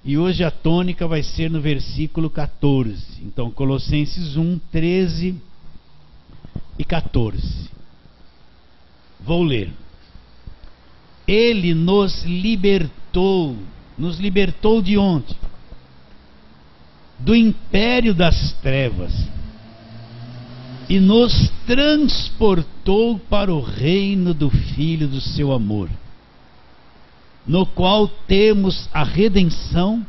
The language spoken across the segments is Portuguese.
E hoje a tônica vai ser no versículo 14. Então, Colossenses 1, 13 e 14. Vou ler. Ele nos libertou. Nos libertou de onde? Do império das trevas. E nos transportou para o reino do Filho do seu amor, no qual temos a redenção.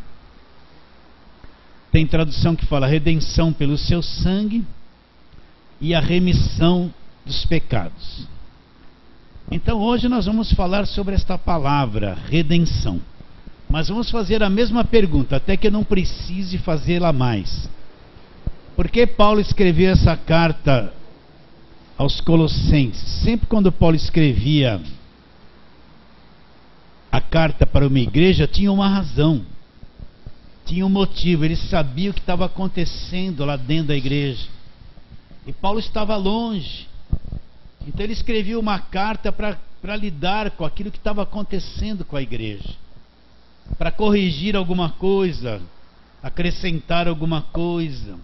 Tem tradução que fala redenção pelo seu sangue e a remissão dos pecados. Então hoje nós vamos falar sobre esta palavra, redenção. Mas vamos fazer a mesma pergunta, até que eu não precise fazê-la mais. Por que Paulo escreveu essa carta aos Colossenses? Sempre quando Paulo escrevia a carta para uma igreja, tinha uma razão, tinha um motivo. Ele sabia o que estava acontecendo lá dentro da igreja. E Paulo estava longe. Então ele escrevia uma carta para lidar com aquilo que estava acontecendo com a igreja, para corrigir alguma coisa, acrescentar alguma coisa,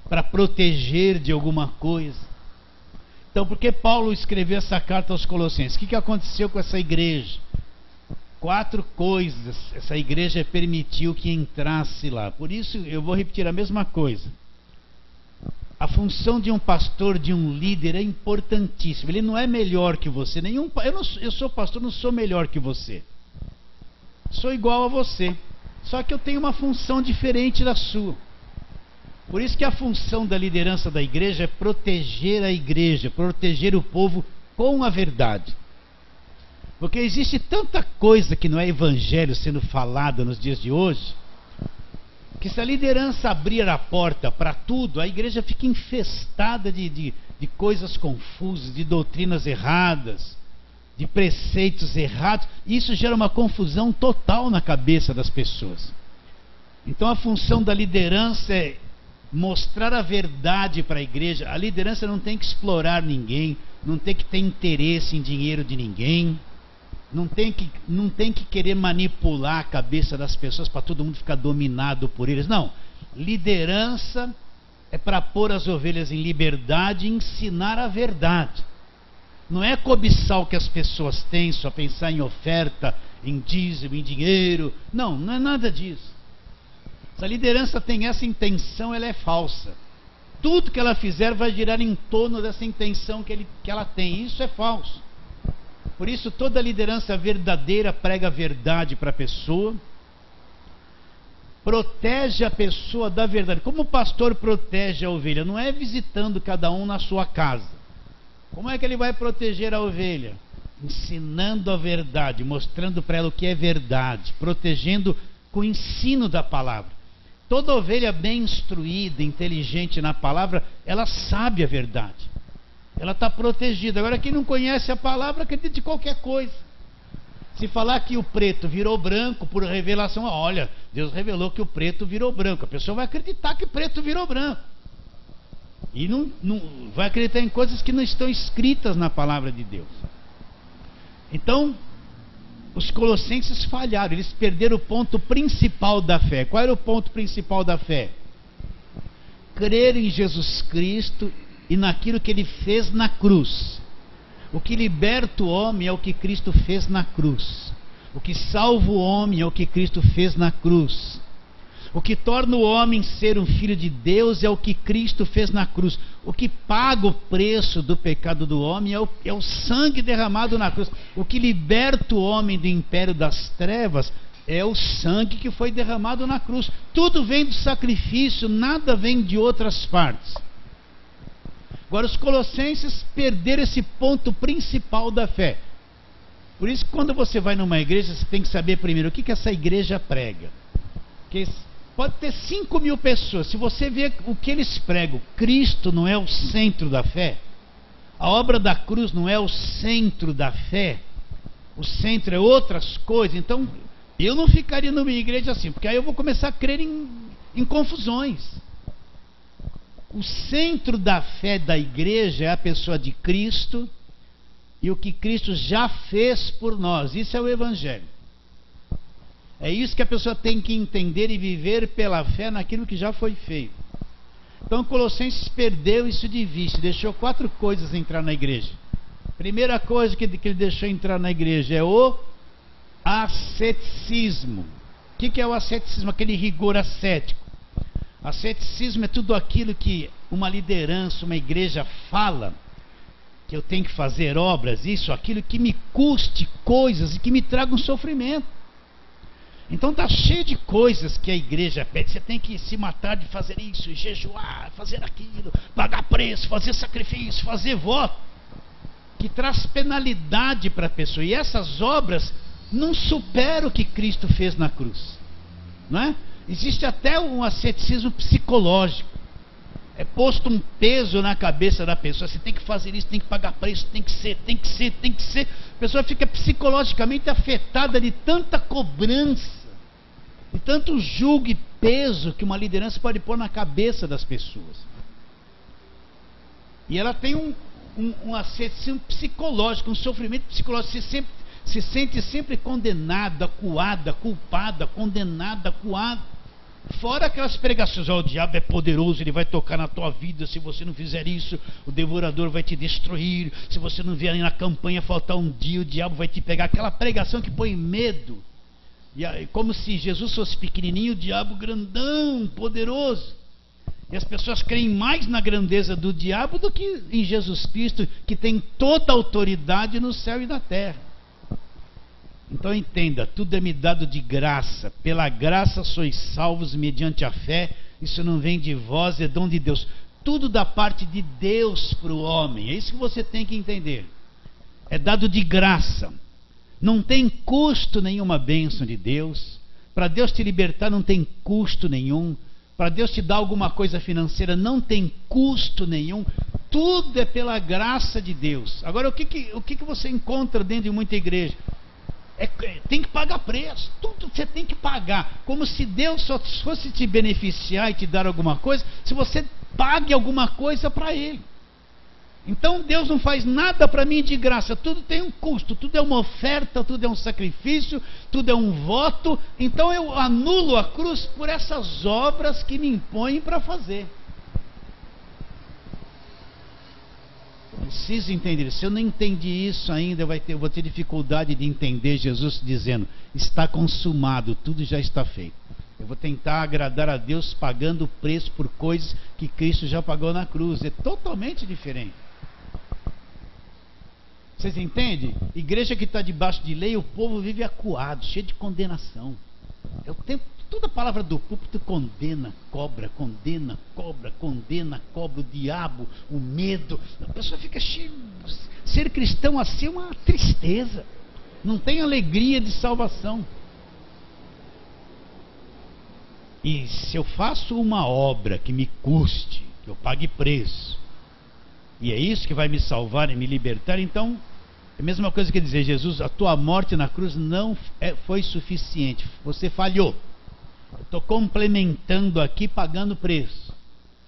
para proteger de alguma coisa. Então, por que Paulo escreveu essa carta aos Colossenses? O que aconteceu com essa igreja? 4 coisas essa igreja permitiu que entrasse lá. Por isso eu vou repetir a mesma coisa. A função de um pastor, de um líder, é importantíssima. Ele não é melhor que você. Eu sou pastor, não sou melhor que você. Sou igual a você. Só que eu tenho uma função diferente da sua. Por isso que a função da liderança da igreja é proteger a igreja, proteger o povo com a verdade. Porque existe tanta coisa que não é evangelho sendo falada nos dias de hoje, que se a liderança abrir a porta para tudo, a igreja fica infestada de coisas confusas, de doutrinas erradas, de preceitos errados. E isso gera uma confusão total na cabeça das pessoas. Então a função da liderança é mostrar a verdade para a igreja. A liderança não tem que explorar ninguém, não tem que ter interesse em dinheiro de ninguém, não tem que querer manipular a cabeça das pessoas para todo mundo ficar dominado por eles. Não, liderança é para pôr as ovelhas em liberdade e ensinar a verdade. Não é cobiçar o que as pessoas têm, só pensar em oferta, em dízimo, em dinheiro. Não, não é nada disso. Se a liderança tem essa intenção, ela é falsa. Tudo que ela fizer vai girar em torno dessa intenção que ela tem. Isso é falso. Por isso toda liderança verdadeira prega a verdade para a pessoa, protege a pessoa da verdade. Como o pastor protege a ovelha? Não é visitando cada um na sua casa. Como é que ele vai proteger a ovelha? Ensinando a verdade, mostrando para ela o que é verdade, protegendo com o ensino da palavra. Toda ovelha bem instruída, inteligente na palavra, ela sabe a verdade. Ela está protegida. Agora, quem não conhece a palavra, acredita em qualquer coisa. Se falar que o preto virou branco por revelação, olha, Deus revelou que o preto virou branco. A pessoa vai acreditar que o preto virou branco. E não vai acreditar em coisas que não estão escritas na palavra de Deus. Então, os colossenses falharam, eles perderam o ponto principal da fé. Qual era o ponto principal da fé? Crer em Jesus Cristo e naquilo que ele fez na cruz. O que liberta o homem é o que Cristo fez na cruz. O que salva o homem é o que Cristo fez na cruz. O que torna o homem ser um filho de Deus é o que Cristo fez na cruz. O que paga o preço do pecado do homem é o sangue derramado na cruz. O que liberta o homem do império das trevas é o sangue que foi derramado na cruz. Tudo vem do sacrifício, nada vem de outras partes. Agora, os colossenses perderam esse ponto principal da fé. Por isso que quando você vai numa igreja, você tem que saber primeiro o que essa igreja prega. Porque pode ter 5.000 pessoas, se você vê o que eles pregam, Cristo não é o centro da fé, a obra da cruz não é o centro da fé, o centro é outras coisas. Então eu não ficaria numa igreja assim, porque aí eu vou começar a crer em confusões. O centro da fé da igreja é a pessoa de Cristo e o que Cristo já fez por nós. Isso é o Evangelho. É isso que a pessoa tem que entender e viver pela fé naquilo que já foi feito. Então Colossenses perdeu isso de vista, deixou 4 coisas entrar na igreja. Primeira coisa que ele deixou entrar na igreja é o asceticismo. O que é o asceticismo? Aquele rigor ascético. Asceticismo é tudo aquilo que uma liderança, uma igreja fala, que eu tenho que fazer obras, isso, aquilo que me custe coisas e que me traga um sofrimento. Então está cheio de coisas que a igreja pede. Você tem que se matar de fazer isso, jejuar, fazer aquilo, pagar preço, fazer sacrifício, fazer voto, que traz penalidade para a pessoa. E essas obras não superam o que Cristo fez na cruz, não é? Existe até um asceticismo psicológico. É posto um peso na cabeça da pessoa. Você tem que fazer isso, tem que pagar preço, tem que ser. A pessoa fica psicologicamente afetada de tanta cobrança, de tanto julgo e peso que uma liderança pode pôr na cabeça das pessoas. E ela tem um asceticismo psicológico, um sofrimento psicológico. Você se sente sempre condenada, acuada, culpada, condenada, acuada. Fora aquelas pregações, o diabo é poderoso, ele vai tocar na tua vida, se você não fizer isso, o devorador vai te destruir, se você não vier na campanha faltar um dia, o diabo vai te pegar. Aquela pregação que põe medo, e como se Jesus fosse pequenininho, o diabo grandão, poderoso. E as pessoas creem mais na grandeza do diabo do que em Jesus Cristo, que tem toda a autoridade no céu e na terra. Então entenda, tudo é me dado de graça, pela graça sois salvos mediante a fé, isso não vem de vós, é dom de Deus. Tudo da parte de Deus para o homem, é isso que você tem que entender. É dado de graça, não tem custo nenhuma bênção de Deus. Para Deus te libertar não tem custo nenhum. Para Deus te dar alguma coisa financeira não tem custo nenhum. Tudo é pela graça de Deus. Agora o que você encontra dentro de muita igreja? Tem que pagar preço, tudo você tem que pagar, como se Deus só fosse te beneficiar e te dar alguma coisa se você pague alguma coisa para Ele. Então Deus não faz nada para mim de graça, tudo tem um custo, tudo é uma oferta, tudo é um sacrifício, tudo é um voto. Então eu anulo a cruz por essas obras que me impõem para fazer. Preciso entender. Se eu não entendi isso ainda, eu vou ter dificuldade de entender Jesus dizendo: está consumado, tudo já está feito. Eu vou tentar agradar a Deus pagando o preço por coisas que Cristo já pagou na cruz. É totalmente diferente. Vocês entendem? Igreja que está debaixo de lei, o povo vive acuado, cheio de condenação. É o tempo. Toda a palavra do púlpito condena, cobra, o diabo, o medo. A pessoa fica cheia. Ser cristão assim é uma tristeza. Não tem alegria de salvação. E se eu faço uma obra que me custe, que eu pague preço, e é isso que vai me salvar e me libertar, então é a mesma coisa que dizer: Jesus, a tua morte na cruz não foi suficiente, você falhou. Eu estou complementando aqui, pagando preço.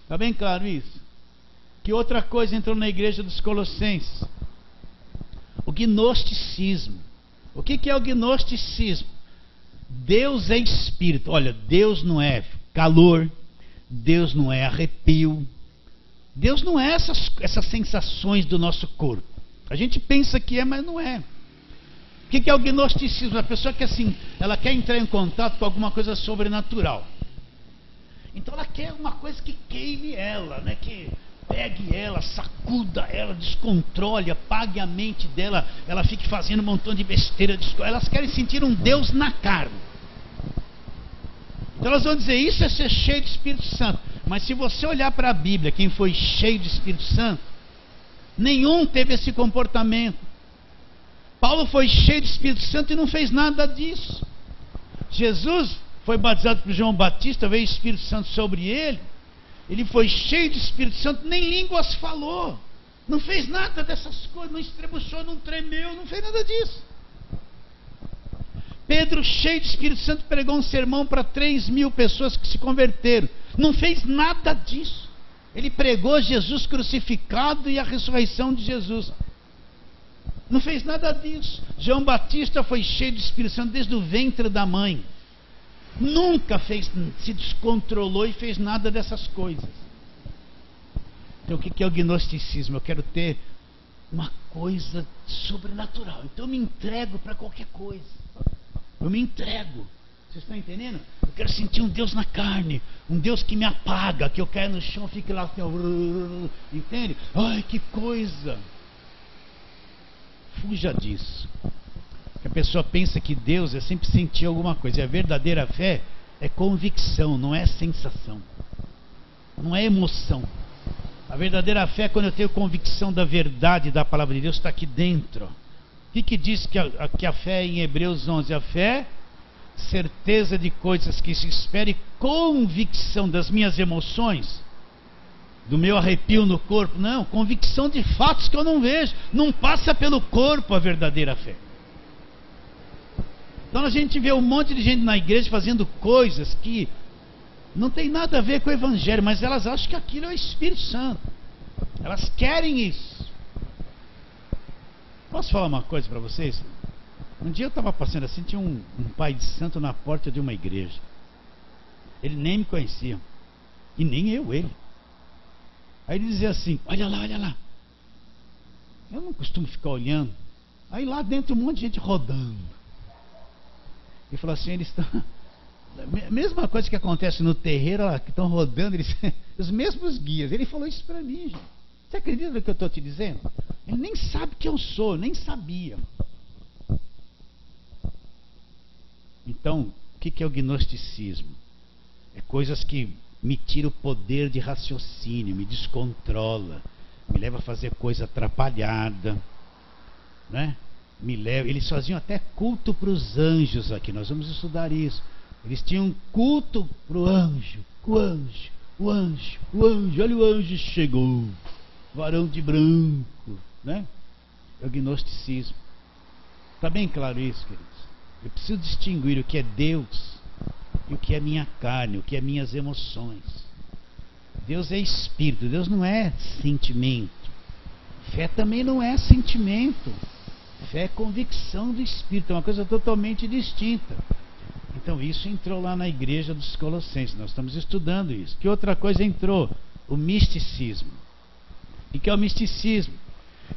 Está bem claro isso? Que outra coisa entrou na igreja dos Colossenses? O gnosticismo. O que é o gnosticismo? Deus é espírito. Olha, Deus não é calor, Deus não é arrepio, Deus não é essas sensações do nosso corpo. A gente pensa que é, mas não é. O que é o gnosticismo? A pessoa que assim, ela quer entrar em contato com alguma coisa sobrenatural. Então ela quer uma coisa que queime ela, né? Que pegue ela, sacuda ela, descontrole, apague a mente dela, ela fique fazendo um montão de besteira. Elas querem sentir um Deus na carne. Então elas vão dizer: isso é ser cheio do Espírito Santo. Mas se você olhar para a Bíblia, quem foi cheio do Espírito Santo, nenhum teve esse comportamento. Paulo foi cheio do Espírito Santo e não fez nada disso. Jesus foi batizado por João Batista, veio o Espírito Santo sobre ele. Ele foi cheio do Espírito Santo, nem línguas falou. Não fez nada dessas coisas, não estrebuchou, não tremeu, não fez nada disso. Pedro, cheio do Espírito Santo, pregou um sermão para 3.000 pessoas que se converteram. Não fez nada disso. Ele pregou Jesus crucificado e a ressurreição de Jesus. Não fez nada disso. João Batista foi cheio do Espírito Santo desde o ventre da mãe. Nunca se descontrolou e fez nada dessas coisas. Então o que é o gnosticismo? Eu quero ter uma coisa sobrenatural. Então eu me entrego para qualquer coisa. Eu me entrego. Vocês estão entendendo? Eu quero sentir um Deus na carne, um Deus que me apaga, que eu caia no chão, fique lá assim, entende? Ai, que coisa! Fuja disso. A pessoa pensa que Deus é sempre sentir alguma coisa. E a verdadeira fé é convicção, não é sensação, não é emoção. A verdadeira fé é quando eu tenho convicção da verdade da palavra de Deus, está aqui dentro. O que diz que a fé em Hebreus 11? A fé, certeza de coisas que se espera, e convicção das minhas emoções, do meu arrepio no corpo. Não, convicção de fatos que eu não vejo. Não passa pelo corpo a verdadeira fé. Então a gente vê um monte de gente na igreja fazendo coisas que não tem nada a ver com o evangelho, mas elas acham que aquilo é o Espírito Santo. Elas querem isso. Posso falar uma coisa para vocês? Um dia eu estava passando assim, tinha um pai de santo na porta de uma igreja. Ele nem me conhecia. E nem ele. Aí ele dizia assim, olha lá, olha lá. Eu não costumo ficar olhando. Aí lá dentro um monte de gente rodando. Ele falou assim, eles estão... Mesma coisa que acontece no terreiro, lá, que estão rodando, os mesmos guias. Ele falou isso para mim, gente. Você acredita no que eu estou te dizendo? Ele nem sabe quem eu sou, nem sabia. Então, o que é o gnosticismo? É coisas que me tiram o poder de raciocínio, me descontrola, me leva a fazer coisa atrapalhada, né? Eles faziam até culto para os anjos aqui, nós vamos estudar isso. Eles tinham culto para o anjo, olha o anjo chegou, varão de branco, né? É o gnosticismo. Está bem claro isso, queridos? Eu preciso distinguir o que é Deus e o que é minha carne, o que é minhas emoções. Deus é espírito, Deus não é sentimento. Fé também não é sentimento. Fé é convicção do espírito, é uma coisa totalmente distinta. Então isso entrou lá na igreja dos Colossenses, nós estamos estudando isso. Que outra coisa entrou? O misticismo. E que é o misticismo?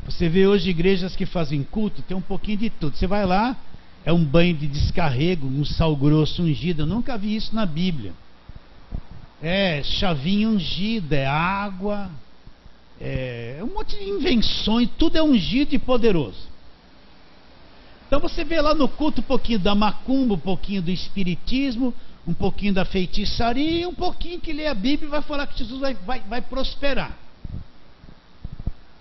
Você vê hoje igrejas que fazem culto, tem um pouquinho de tudo. Você vai lá, é um banho de descarrego, um sal grosso ungido. Eu nunca vi isso na Bíblia. É chavinha ungida, é água, é um monte de invenções, tudo é ungido e poderoso. Então você vê lá no culto um pouquinho da macumba, um pouquinho do espiritismo, um pouquinho da feitiçaria, um pouquinho que lê a Bíblia e vai falar que Jesus vai prosperar.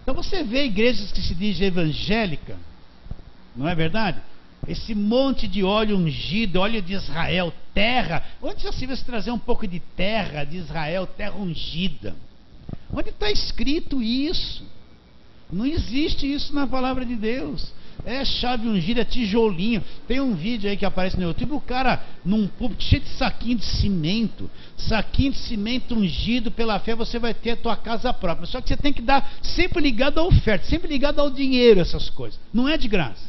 Então você vê igrejas que se dizem evangélica, não é verdade? Esse monte de óleo ungido, óleo de Israel, terra. Onde já se viu trazer um pouco de terra de Israel, terra ungida? Onde está escrito isso? Não existe isso na palavra de Deus. É chave ungida, é tijolinho. Tem um vídeo aí que aparece no YouTube, o cara num púlpito cheio de saquinho de cimento ungido pela fé, você vai ter a tua casa própria. Só que você tem que dar sempre ligado à oferta, sempre ligado ao dinheiro, essas coisas. Não é de graça.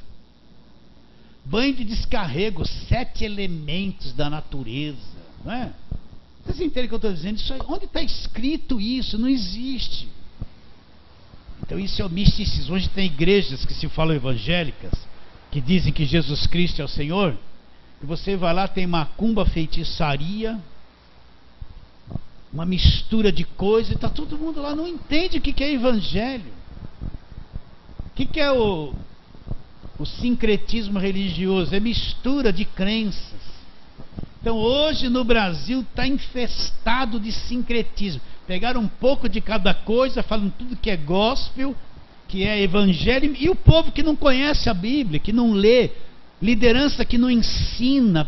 Banho de descarrego, 7 elementos da natureza, não é? Vocês entendem o que eu estou dizendo? Isso aí, onde está escrito isso? Não existe. Então isso é o misticismo. Hoje tem igrejas que se falam evangélicas, que dizem que Jesus Cristo é o Senhor, e você vai lá, tem macumba, feitiçaria, uma mistura de coisas, e está todo mundo lá, não entende o que é evangelho. O que é o sincretismo religioso? É mistura de crenças. Então hoje no Brasil está infestado de sincretismo. Pegaram um pouco de cada coisa, falam tudo que é gospel, que é evangelho, e o povo que não conhece a Bíblia, que não lê, liderança que não ensina.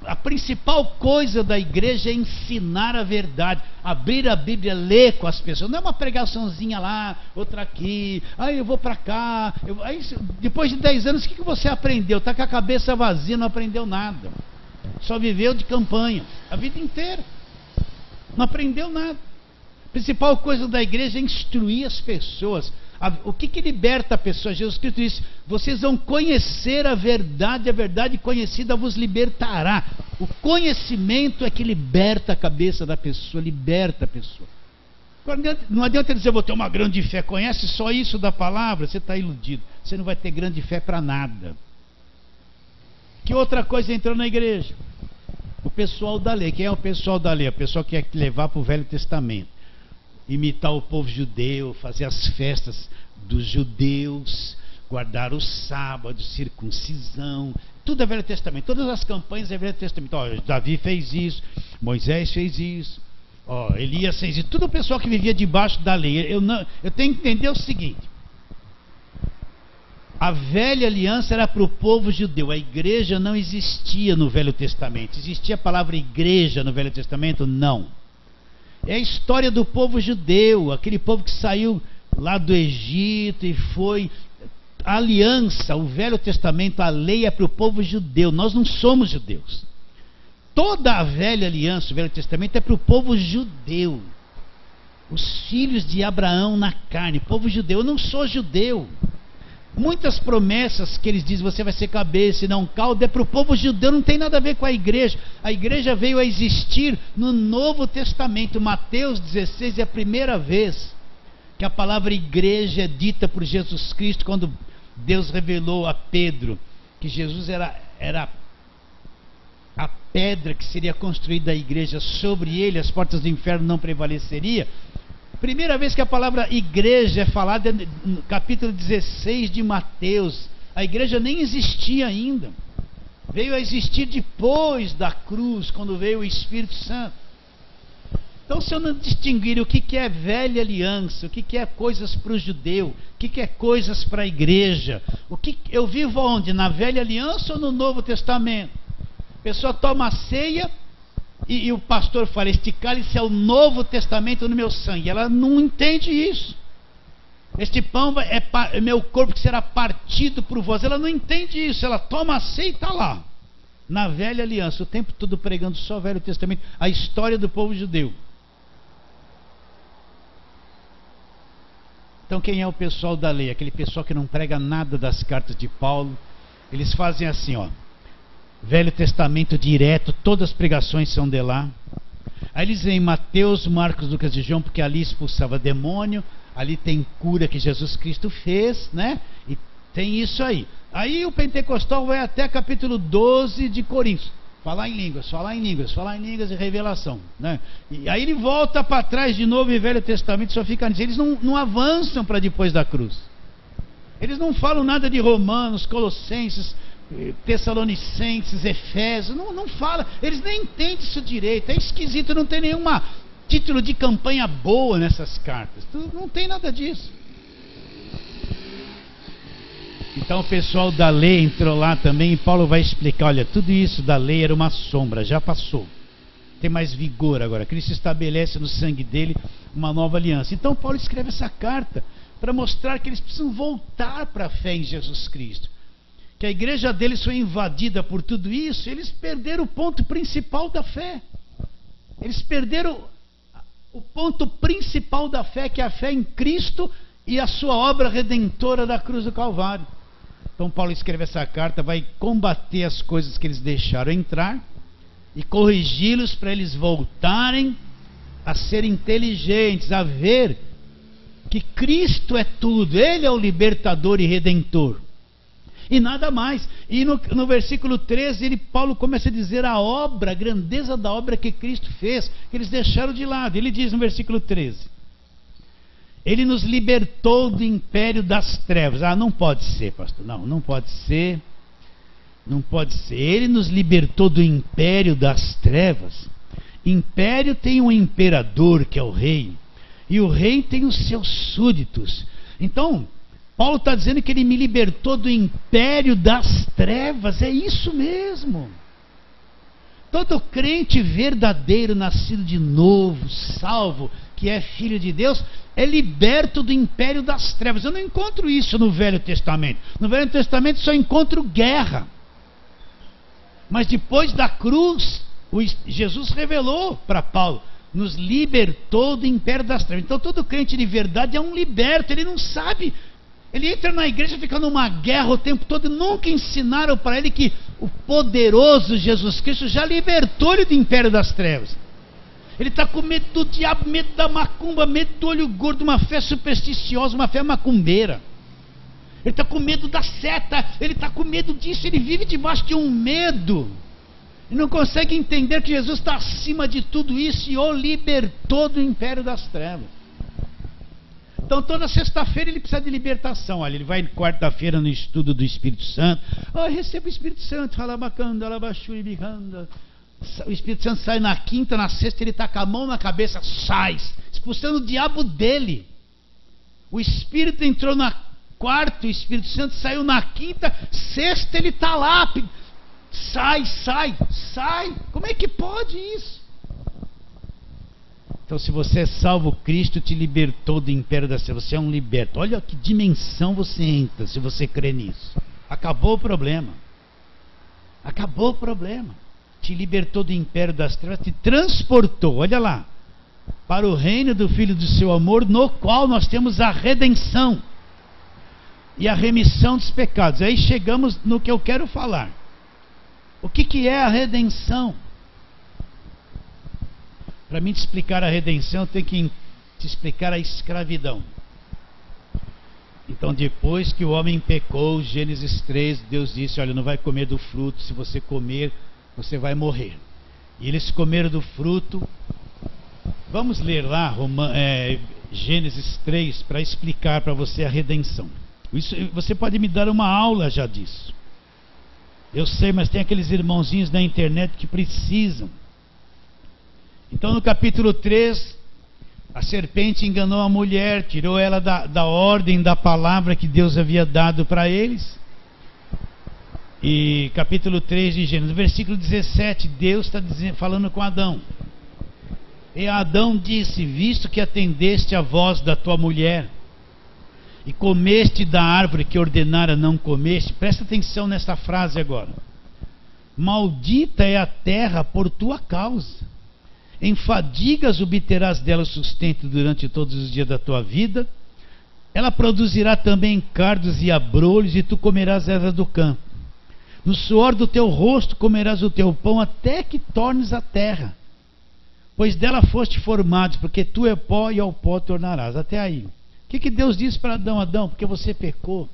A principal coisa da igreja é ensinar a verdade, abrir a Bíblia, ler com as pessoas. Não é uma pregaçãozinha lá, outra aqui, aí eu vou para cá. Aí, depois de 10 anos, o que você aprendeu? Está com a cabeça vazia, não aprendeu nada. Só viveu de campanha a vida inteira. Não aprendeu nada. A principal coisa da igreja é instruir as pessoas. O que liberta a pessoa? Jesus Cristo disse: vocês vão conhecer a verdade conhecida vos libertará. O conhecimento é que liberta a cabeça da pessoa, liberta a pessoa. Agora, não adianta dizer, eu vou ter uma grande fé. Conhece só isso da palavra, você está iludido. Você não vai ter grande fé para nada. Que outra coisa entrou na igreja? O pessoal da lei. Quem é o pessoal da lei? O pessoal que quer levar para o Velho Testamento. Imitar o povo judeu, fazer as festas dos judeus, guardar o sábado, circuncisão. Tudo é Velho Testamento. Todas as campanhas é Velho Testamento. Ó, Davi fez isso, Moisés fez isso, ó, Elias fez isso. Tudo o pessoal que vivia debaixo da lei. Eu tenho que entender o seguinte. A velha aliança era para o povo judeu. A igreja não existia no Velho Testamento. Existia a palavra igreja no Velho Testamento? Não. É a história do povo judeu, aquele povo que saiu lá do Egito e foi. A aliança, o Velho Testamento, a lei é para o povo judeu. Nós não somos judeus. Toda a velha aliança, o Velho Testamento, é para o povo judeu. Os filhos de Abraão na carne, povo judeu. Eu não sou judeu. Muitas promessas que eles dizem, você vai ser cabeça e não cauda, é para o povo judeu, não tem nada a ver com a igreja. A igreja veio a existir no Novo Testamento. Mateus 16 é a primeira vez que a palavra igreja é dita por Jesus Cristo, quando Deus revelou a Pedro que Jesus era a pedra que seria construída a igreja, sobre ele as portas do inferno não prevaleceriam. Primeira vez que a palavra igreja é falada no capítulo 16 de Mateus. A igreja nem existia ainda. Veio a existir depois da cruz, quando veio o Espírito Santo. Então, se eu não distinguir o que é velha aliança, o que é coisas para o judeu, o que é coisas para a igreja, eu vivo onde? Na velha aliança ou no Novo Testamento? A pessoa toma a ceia e o pastor fala, este cálice é o Novo Testamento no meu sangue. Ela não entende isso. Este pão é meu corpo que será partido por vós. Ela não entende isso. Ela toma a ceia e está lá. Na velha aliança, o tempo todo pregando só o Velho Testamento, a história do povo judeu. Então quem é o pessoal da lei? Aquele pessoal que não prega nada das cartas de Paulo. Eles fazem assim, ó. Velho Testamento direto, todas as pregações são de lá. Aí eles veem Mateus, Marcos, Lucas e João, porque ali expulsava demônio, ali tem cura que Jesus Cristo fez, né? E tem isso aí. Aí o pentecostal vai até capítulo 12 de Coríntios. Falar em línguas, falar em línguas, falar em línguas e revelação, né? E aí ele volta para trás de novo e Velho Testamento só fica nisso. Eles não avançam para depois da cruz. Eles não falam nada de Romanos, Colossenses, Tessalonicenses, Efésios, não fala, eles nem entendem isso direito, é esquisito, não tem nenhum título de campanha boa nessas cartas, não tem nada disso. Então o pessoal da lei entrou lá também e Paulo vai explicar, olha, tudo isso da lei era uma sombra, já passou, tem mais vigor agora, Cristo estabelece no sangue dele uma nova aliança. Então Paulo escreve essa carta para mostrar que eles precisam voltar para a fé em Jesus Cristo. Que a igreja deles foi invadida por tudo isso, eles perderam o ponto principal da fé. Eles perderam o ponto principal da fé, que é a fé em Cristo e a sua obra redentora da cruz do Calvário. Então Paulo escreve essa carta, vai combater as coisas que eles deixaram entrar e corrigi-los para eles voltarem a ser inteligentes, a ver que Cristo é tudo, Ele é o libertador e redentor. E nada mais. E no versículo 13, Paulo começa a dizer a obra, a grandeza da obra que Cristo fez, que eles deixaram de lado. Ele diz no versículo 13: Ele nos libertou do império das trevas. Ah, não pode ser, pastor. Não pode ser. Não pode ser. Ele nos libertou do império das trevas. Império tem um imperador, que é o rei. E o rei tem os seus súditos. Então, Paulo está dizendo que ele me libertou do império das trevas. É isso mesmo. Todo crente verdadeiro, nascido de novo, salvo, que é filho de Deus, é liberto do império das trevas. Eu não encontro isso no Velho Testamento. No Velho Testamento só encontro guerra. Mas depois da cruz, Jesus revelou para Paulo, nos libertou do império das trevas. Então todo crente de verdade é um liberto. Ele não sabe Ele entra na igreja, fica numa guerra o tempo todo, e nunca ensinaram para ele que o poderoso Jesus Cristo já libertou ele do império das trevas. Ele está com medo do diabo, medo da macumba, medo do olho gordo, uma fé supersticiosa, uma fé macumbeira. Ele está com medo da seta, ele está com medo disso, ele vive debaixo de um medo. E não consegue entender que Jesus está acima de tudo isso e o libertou do império das trevas. Então toda sexta-feira ele precisa de libertação. Olha, ele vai quarta-feira no estudo do Espírito Santo. Oh, receba o Espírito Santo. O Espírito Santo sai na quinta, na sexta ele está com a mão na cabeça, sai, expulsando o diabo dele. O Espírito entrou na quarta, o Espírito Santo saiu na quinta, sexta ele está lá. Sai, sai, sai. Como é que pode isso? Então, se você é salvo, Cristo te libertou do império das trevas. Você é um liberto. Olha que dimensão você entra se você crê nisso. Acabou o problema. Acabou o problema. Te libertou do império das trevas, te transportou, olha lá, para o reino do Filho do seu amor, no qual nós temos a redenção e a remissão dos pecados. Aí chegamos no que eu quero falar. O que é a redenção? Para mim te explicar a redenção, eu tenho que te explicar a escravidão. Então, depois que o homem pecou, Gênesis 3, Deus disse, olha, não vai comer do fruto, se você comer, você vai morrer. E eles comeram do fruto. Vamos ler lá Gênesis 3 para explicar para você a redenção. Isso, você pode me dar uma aula já disso. Eu sei, mas tem aqueles irmãozinhos na internet que precisam. Então no capítulo 3, a serpente enganou a mulher, tirou ela da ordem da palavra que Deus havia dado para eles. E capítulo 3 de Gênesis, versículo 17, Deus está falando com Adão. E Adão disse, visto que atendeste a voz da tua mulher, e comeste da árvore que ordenara não comeste, presta atenção nessa frase agora. Maldita é a terra por tua causa. Em fadigas obterás dela sustento durante todos os dias da tua vida. Ela produzirá também cardos e abrolhos, e tu comerás erva do campo. No suor do teu rosto comerás o teu pão, até que tornes a terra, pois dela foste formado, porque tu é pó e ao pó tornarás. Até aí. O que Deus disse para Adão? Adão, porque você pecou,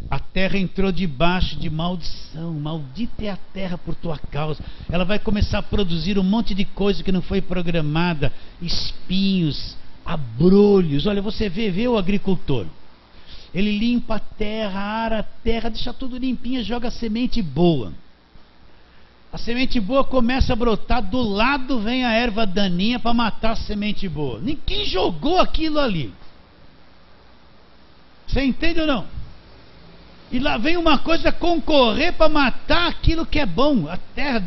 a terra entrou debaixo de maldição. Maldita é a terra por tua causa. Ela vai começar a produzir um monte de coisa que não foi programada, espinhos, abrolhos. Olha, você vê o agricultor, ele limpa a terra, ara a terra, deixa tudo limpinho, joga semente boa. A semente boa começa a brotar, do lado vem a erva daninha para matar a semente boa. Ninguém jogou aquilo ali. Você entende ou não? E lá vem uma coisa concorrer para matar aquilo que é bom. A terra,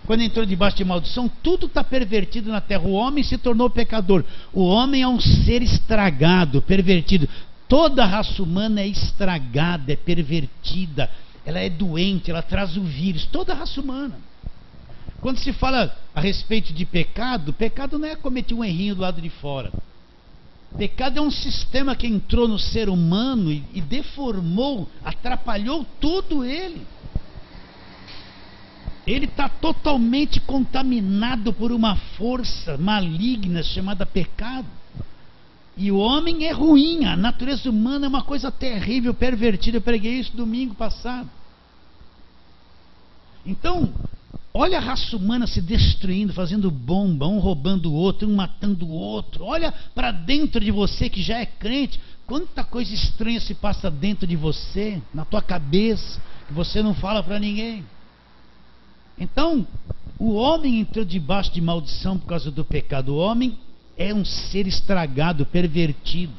quando entrou debaixo de maldição, tudo está pervertido na terra. O homem se tornou pecador. O homem é um ser estragado, pervertido. Toda a raça humana é estragada, é pervertida, ela é doente, ela traz o vírus, toda a raça humana. Quando se fala a respeito de pecado, pecado não é cometer um errinho do lado de fora. Pecado é um sistema que entrou no ser humano e deformou, atrapalhou todo ele. Ele está totalmente contaminado por uma força maligna chamada pecado. E o homem é ruim, a natureza humana é uma coisa terrível, pervertida. Eu preguei isso domingo passado. Então, olha a raça humana se destruindo, fazendo bomba, um roubando o outro, um matando o outro. Olha para dentro de você que já é crente, quanta coisa estranha se passa dentro de você, na tua cabeça, que você não fala para ninguém. Então, o homem entrou debaixo de maldição por causa do pecado. O homem é um ser estragado, pervertido.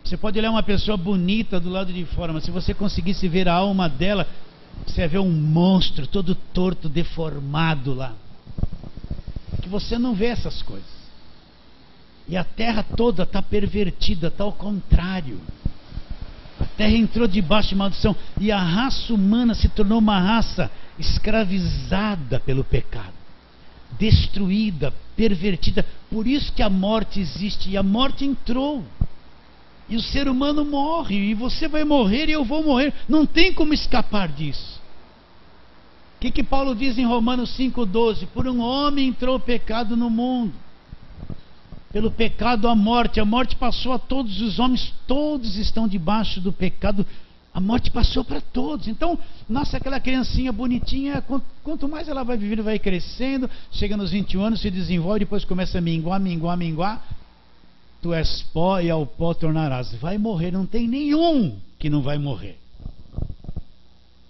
Você pode olhar uma pessoa bonita do lado de fora, mas se você conseguisse ver a alma dela, você vai ver um monstro todo torto, deformado lá. Que você não vê essas coisas. E a terra toda está pervertida, está ao contrário. A terra entrou debaixo de maldição. E a raça humana se tornou uma raça escravizada pelo pecado, destruída, pervertida. Por isso que a morte existe. E a morte entrou. E o ser humano morre, e você vai morrer e eu vou morrer. Não tem como escapar disso. O que Paulo diz em Romanos 5,12? Por um homem entrou o pecado no mundo. Pelo pecado a morte passou a todos os homens, todos estão debaixo do pecado. A morte passou para todos. Então, nossa, aquela criancinha bonitinha, quanto mais ela vai vivendo, vai crescendo, chega nos 21 anos, se desenvolve, depois começa a minguar. Tu és pó e ao pó tornarás. Vai morrer, não tem nenhum que não vai morrer.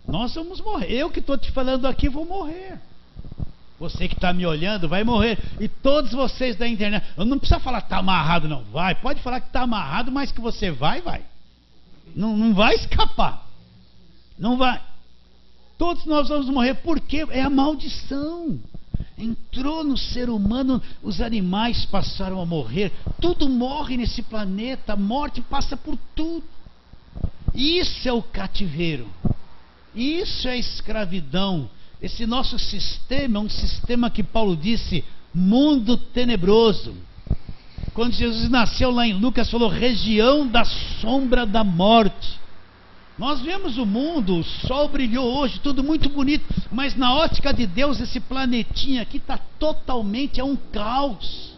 Nós vamos morrer. Eu que estou te falando aqui vou morrer. Você que está me olhando vai morrer. E todos vocês da internet, eu não precisa falar que está amarrado, não. Vai, pode falar que está amarrado, mas que você vai. Não vai escapar. Não vai. Todos nós vamos morrer. Porque é a maldição. Entrou no ser humano, os animais passaram a morrer. Tudo morre nesse planeta. A morte passa por tudo. Isso é o cativeiro. Isso é a escravidão. Esse nosso sistema é um sistema que Paulo disse, mundo tenebroso. Quando Jesus nasceu lá em Lucas, falou região da sombra da morte. Nós vemos o mundo, o sol brilhou hoje, tudo muito bonito, mas na ótica de Deus esse planetinha aqui está totalmente, é um caos.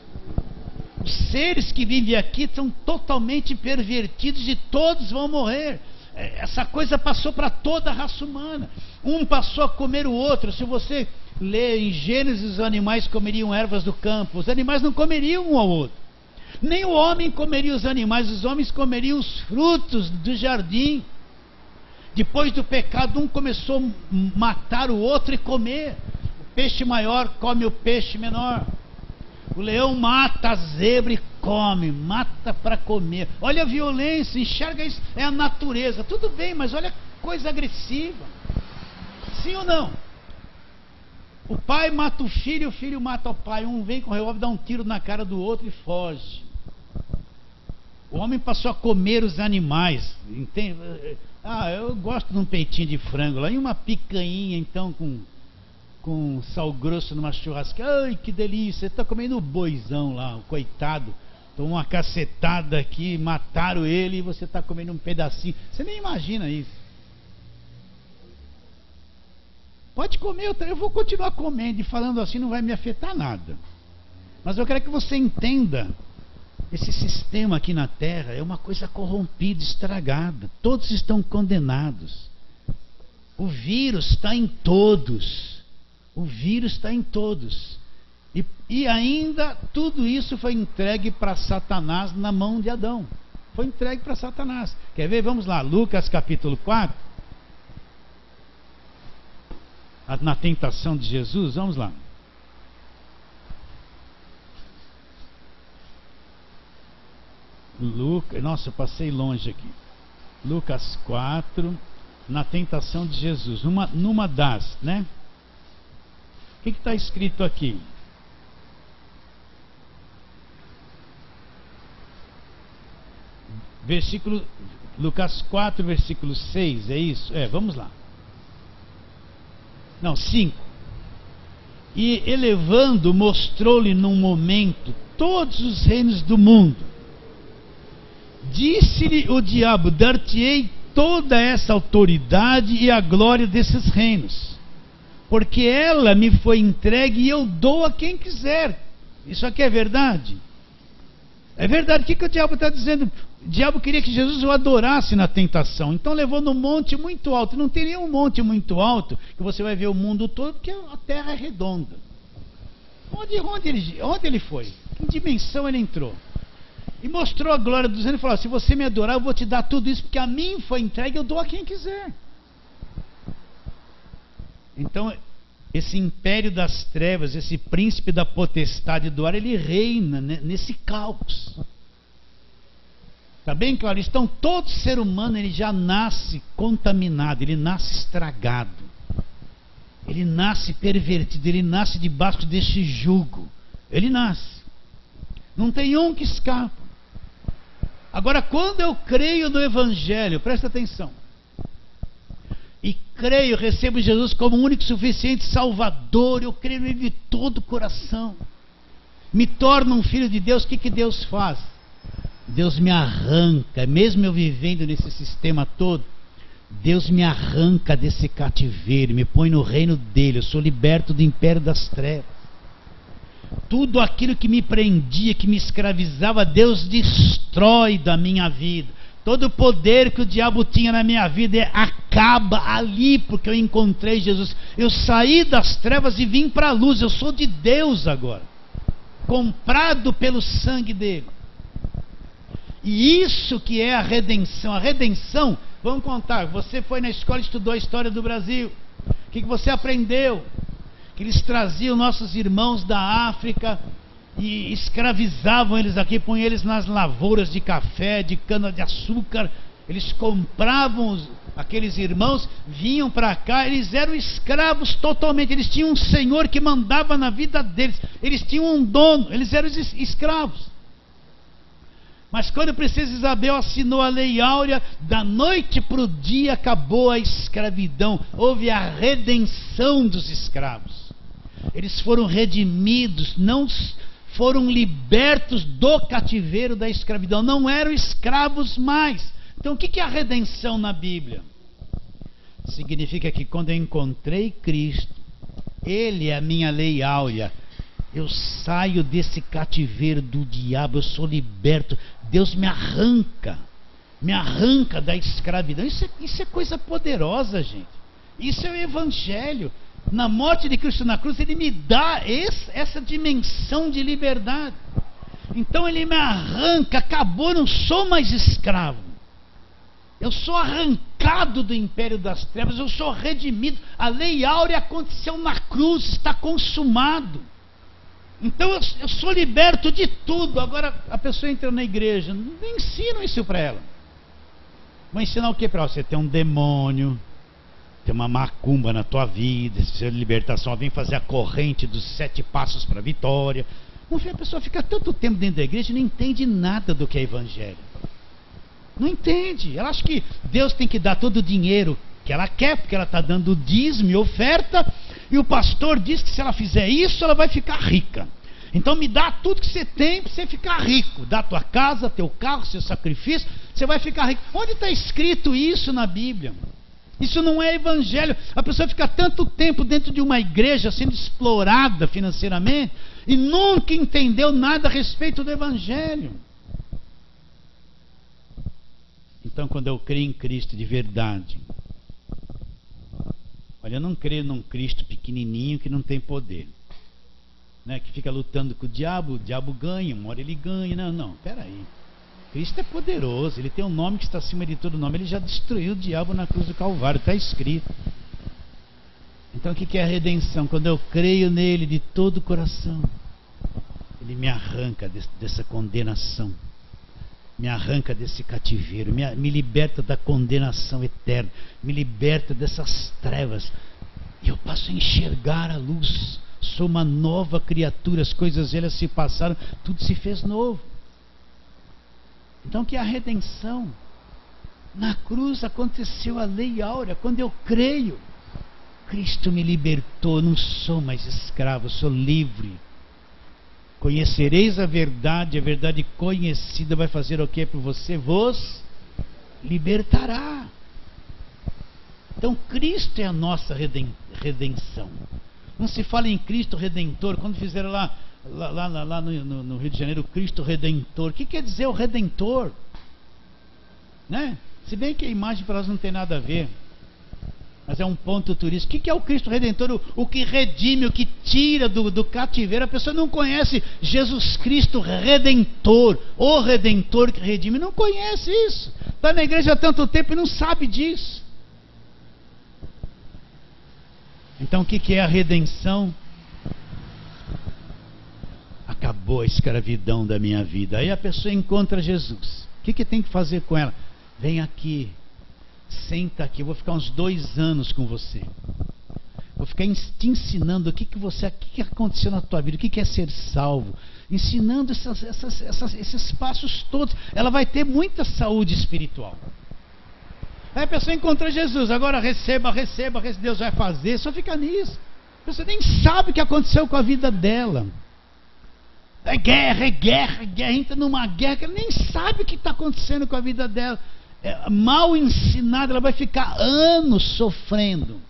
Os seres que vivem aqui são totalmente pervertidos e todos vão morrer. Essa coisa passou para toda a raça humana. Um passou a comer o outro. Se você lê em Gênesis, os animais comeriam ervas do campo. Os animais não comeriam um ao outro. Nem o homem comeria os animais. Os homens comeriam os frutos do jardim. Depois do pecado, um começou a matar o outro e comer. O peixe maior come o peixe menor. O leão mata a zebra e come, mata para comer. Olha a violência, enxerga isso, é a natureza. Tudo bem, mas olha a coisa agressiva. Sim ou não? O pai mata o filho mata o pai. Um vem com o revólver, dá um tiro na cara do outro e foge. O homem passou a comer os animais. Entende? Eu gosto de um peitinho de frango lá. E uma picanha então com sal grosso numa churrasqueira. Ai, que delícia. Você está comendo o boizão lá, o coitado. Tomou uma cacetada aqui, mataram ele e você está comendo um pedacinho. Você nem imagina isso. Pode comer, eu vou continuar comendo e falando assim não vai me afetar nada. Mas eu quero que você entenda, esse sistema aqui na Terra é uma coisa corrompida, estragada. Todos estão condenados. O vírus está em todos. O vírus está em todos. E ainda tudo isso foi entregue para Satanás na mão de Adão. Foi entregue para Satanás. Quer ver? Vamos lá, Lucas capítulo 4. Na tentação de Jesus, vamos lá. Nossa, eu passei longe aqui. Lucas 4, na tentação de Jesus. Numa das, né? O que está escrito aqui? Lucas 4, versículo 6, é isso? Vamos lá. Não, 5. E elevando, mostrou-lhe num momento todos os reinos do mundo. Disse-lhe o diabo: dar-te-ei toda essa autoridade e a glória desses reinos, porque ela me foi entregue e eu dou a quem quiser. Isso aqui é verdade? É verdade. O que o diabo está dizendo? O diabo queria que Jesus o adorasse na tentação. Então levou num monte muito alto. Não tem nenhum monte muito alto que você vai ver o mundo todo, porque a terra é redonda. Onde ele foi? Em que dimensão ele entrou? E mostrou a glória dos reinos e falou: se você me adorar, eu vou te dar tudo isso, porque a mim foi entregue, eu dou a quem quiser. Então, esse império das trevas, esse príncipe da potestade do ar, ele reina nesse caos. Está bem claro? Então, todo ser humano, ele já nasce contaminado, ele nasce estragado. Ele nasce pervertido, ele nasce debaixo deste jugo. Ele nasce. Não tem um que escapa. Agora, quando eu creio no Evangelho, presta atenção, e creio, recebo Jesus como único, suficiente Salvador, eu creio nele de todo o coração, me torno um filho de Deus. O que Deus faz? Deus me arranca, mesmo eu vivendo nesse sistema todo, Deus me arranca desse cativeiro, me põe no reino dele. Eu sou liberto do império das trevas. Tudo aquilo que me prendia, que me escravizava, Deus destrói da minha vida. Todo o poder que o diabo tinha na minha vida acaba ali, porque eu encontrei Jesus. Eu saí das trevas e vim para a luz. Eu sou de Deus agora, comprado pelo sangue dele. E isso que é a redenção. A redenção, vamos contar, você foi na escola e estudou a história do Brasil. O que você aprendeu? Que eles traziam nossos irmãos da África e escravizavam eles aqui, punham eles nas lavouras de café, de cana-de-açúcar. Eles compravam aqueles irmãos, vinham para cá, eles eram escravos totalmente. Eles tinham um senhor que mandava na vida deles, eles tinham um dono, eles eram escravos. Mas quando a princesa Isabel assinou a Lei Áurea, da noite para o dia acabou a escravidão. Houve a redenção dos escravos. Eles foram redimidos, não foram libertos do cativeiro da escravidão. Não eram escravos mais. Então o que é a redenção na Bíblia? Significa que quando eu encontrei Cristo, Ele é a minha Lei Áurea. Eu saio desse cativeiro do diabo, eu sou liberto. Deus me arranca da escravidão. Isso é coisa poderosa, gente. Isso é o Evangelho. Na morte de Cristo na cruz, Ele me dá essa dimensão de liberdade. Então Ele me arranca, acabou, eu não sou mais escravo. Eu sou arrancado do império das trevas, eu sou redimido. A Lei Áurea aconteceu na cruz, está consumado. Então eu sou liberto de tudo. Agora a pessoa entra na igreja, não ensinam isso para ela. Vão ensinar o que para ela? Você tem um demônio, tem uma macumba na tua vida, se precisa de libertação, vem fazer a corrente dos 7 passos para a vitória. A pessoa fica tanto tempo dentro da igreja e não entende nada do que é evangelho. Não entende. Ela acha que Deus tem que dar todo o dinheiro que ela quer, porque ela está dando dízimo e oferta, e o pastor diz que se ela fizer isso, ela vai ficar rica. Então me dá tudo que você tem para você ficar rico. Dá tua casa, teu carro, seu sacrifício, você vai ficar rico. Onde está escrito isso na Bíblia? Isso não é evangelho. A pessoa fica tanto tempo dentro de uma igreja sendo explorada financeiramente e nunca entendeu nada a respeito do evangelho. Então quando eu creio em Cristo de verdade, olha, eu não creio num Cristo pequenininho que não tem poder, né? Que fica lutando com o diabo ganha, uma hora ele ganha. Não, peraí. Cristo é poderoso, Ele tem um nome que está acima de todo nome. Ele já destruiu o diabo na cruz do Calvário, está escrito. Então o que é a redenção? Quando eu creio nele de todo o coração, Ele me arranca dessa condenação, me arranca desse cativeiro, me liberta da condenação eterna, me liberta dessas trevas, e eu passo a enxergar a luz. Sou uma nova criatura, as coisas velhas se passaram, tudo se fez novo. Então que é a redenção? Na cruz aconteceu a Lei Áurea. Quando eu creio, Cristo me libertou, eu não sou mais escravo, eu sou livre. Conhecereis a verdade conhecida vai fazer o que por você? Vos libertará. Então Cristo é a nossa redenção. Não se fala em Cristo Redentor. Quando fizeram lá no Rio de Janeiro, Cristo Redentor, o que quer dizer o Redentor? Né? Se bem que a imagem para nós não tem nada a ver, mas é um ponto turístico. O que é o Cristo Redentor? O que redime, o que tira do cativeiro. A pessoa não conhece Jesus Cristo Redentor, o Redentor que redime. Não conhece isso. Está na igreja há tanto tempo e não sabe disso. Então o que é a redenção? Acabou a escravidão da minha vida. Aí a pessoa encontra Jesus. O que tem que fazer com ela? Vem aqui, senta aqui, eu vou ficar uns 2 anos com você. Vou ficar te ensinando o que aconteceu na tua vida, o que é ser salvo. Ensinando esses passos todos. Ela vai ter muita saúde espiritual. Aí a pessoa encontra Jesus, agora receba, Deus vai fazer, só fica nisso. A pessoa nem sabe o que aconteceu com a vida dela. É guerra, é guerra, é guerra. Entra numa guerra que ela nem sabe o que está acontecendo com a vida dela. Mal ensinada, ela vai ficar anos sofrendo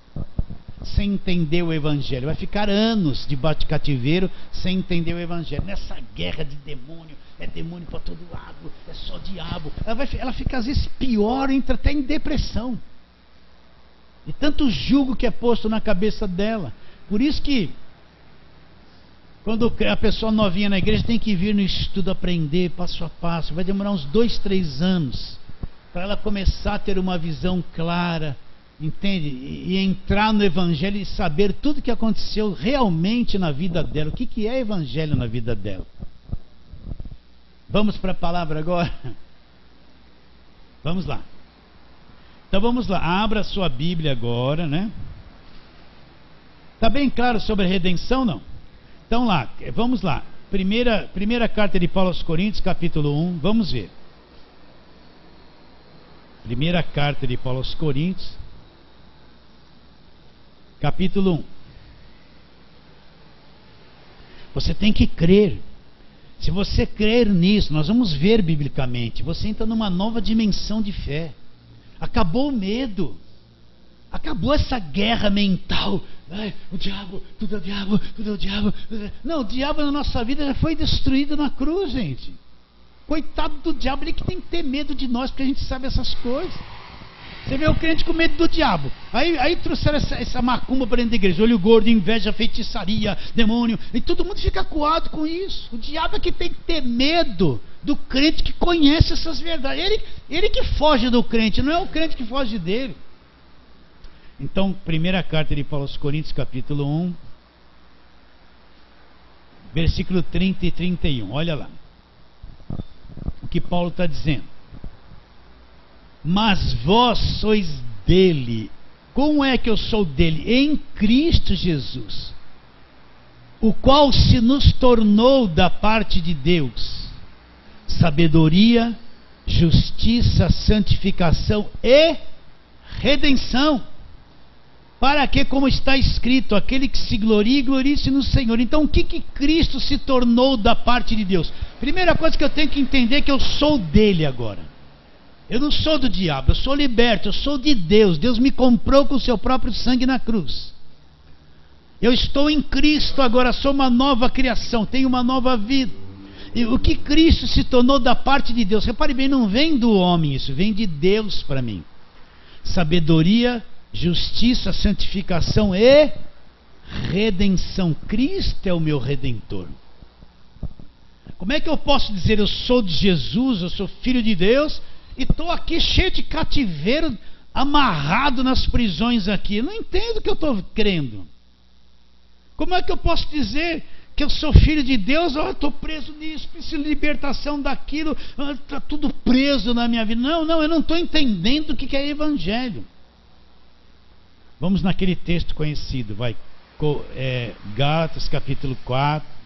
sem entender o Evangelho. Vai ficar anos debaixo de cativeiro sem entender o Evangelho. Nessa guerra de demônio, é demônio para todo lado, é só diabo. Ela fica às vezes pior, entra até em depressão. E tanto julgo que é posto na cabeça dela. Por isso que quando a pessoa novinha na igreja tem que vir no estudo aprender passo a passo. Vai demorar uns 2, 3 anos para ela começar a ter uma visão clara, entende? E entrar no Evangelho e saber tudo o que aconteceu realmente na vida dela. O que é Evangelho na vida dela? Vamos para a palavra agora? Vamos lá. Então vamos lá. Abra a sua Bíblia agora, né? Está bem claro sobre a redenção, não? Então lá, vamos lá. Primeira carta de Paulo aos Coríntios, capítulo 1. Vamos ver. Primeira carta de Paulo aos Coríntios, capítulo 1. Você tem que crer. Se você crer nisso, nós vamos ver biblicamente, você entra numa nova dimensão de fé. Acabou o medo. Acabou essa guerra mental. Ai, o diabo, tudo é o diabo, tudo é o diabo. Não, o diabo na nossa vida já foi destruído na cruz, gente. Coitado do diabo, ele que tem que ter medo de nós, porque a gente sabe essas coisas. Você vê o crente com medo do diabo. Aí trouxeram essa macumba para dentro da igreja. Olho gordo, inveja, feitiçaria, demônio. E todo mundo fica acuado com isso. O diabo é que tem que ter medo do crente que conhece essas verdades. Ele que foge do crente, não é o crente que foge dele. Então, primeira carta de Paulo aos Coríntios, capítulo 1, versículo 30 e 31. Olha lá o que Paulo está dizendo. Mas vós sois dele. Como é que eu sou dele? Em Cristo Jesus, o qual se nos tornou da parte de Deus sabedoria, justiça, santificação e redenção, para que, como está escrito, aquele que se glorie, glorie-se no Senhor. Então, o que Cristo se tornou da parte de Deus? Primeira coisa que eu tenho que entender é que eu sou dele agora. Eu não sou do diabo, eu sou liberto, eu sou de Deus. Deus me comprou com o seu próprio sangue na cruz. Eu estou em Cristo agora, sou uma nova criação, tenho uma nova vida. E o que Cristo se tornou da parte de Deus? Repare bem, não vem do homem isso, vem de Deus para mim. Sabedoria, justiça, santificação e redenção. Cristo é o meu redentor. Como é que eu posso dizer eu sou de Jesus, eu sou filho de Deus e estou aqui cheio de cativeiro, amarrado nas prisões aqui? Eu não entendo o que eu estou crendo. Como é que eu posso dizer que eu sou filho de Deus? Estou preso nisso, preciso de libertação daquilo, está tudo preso na minha vida. Não, eu não estou entendendo o que é evangelho. Vamos naquele texto conhecido, Gálatas capítulo 4.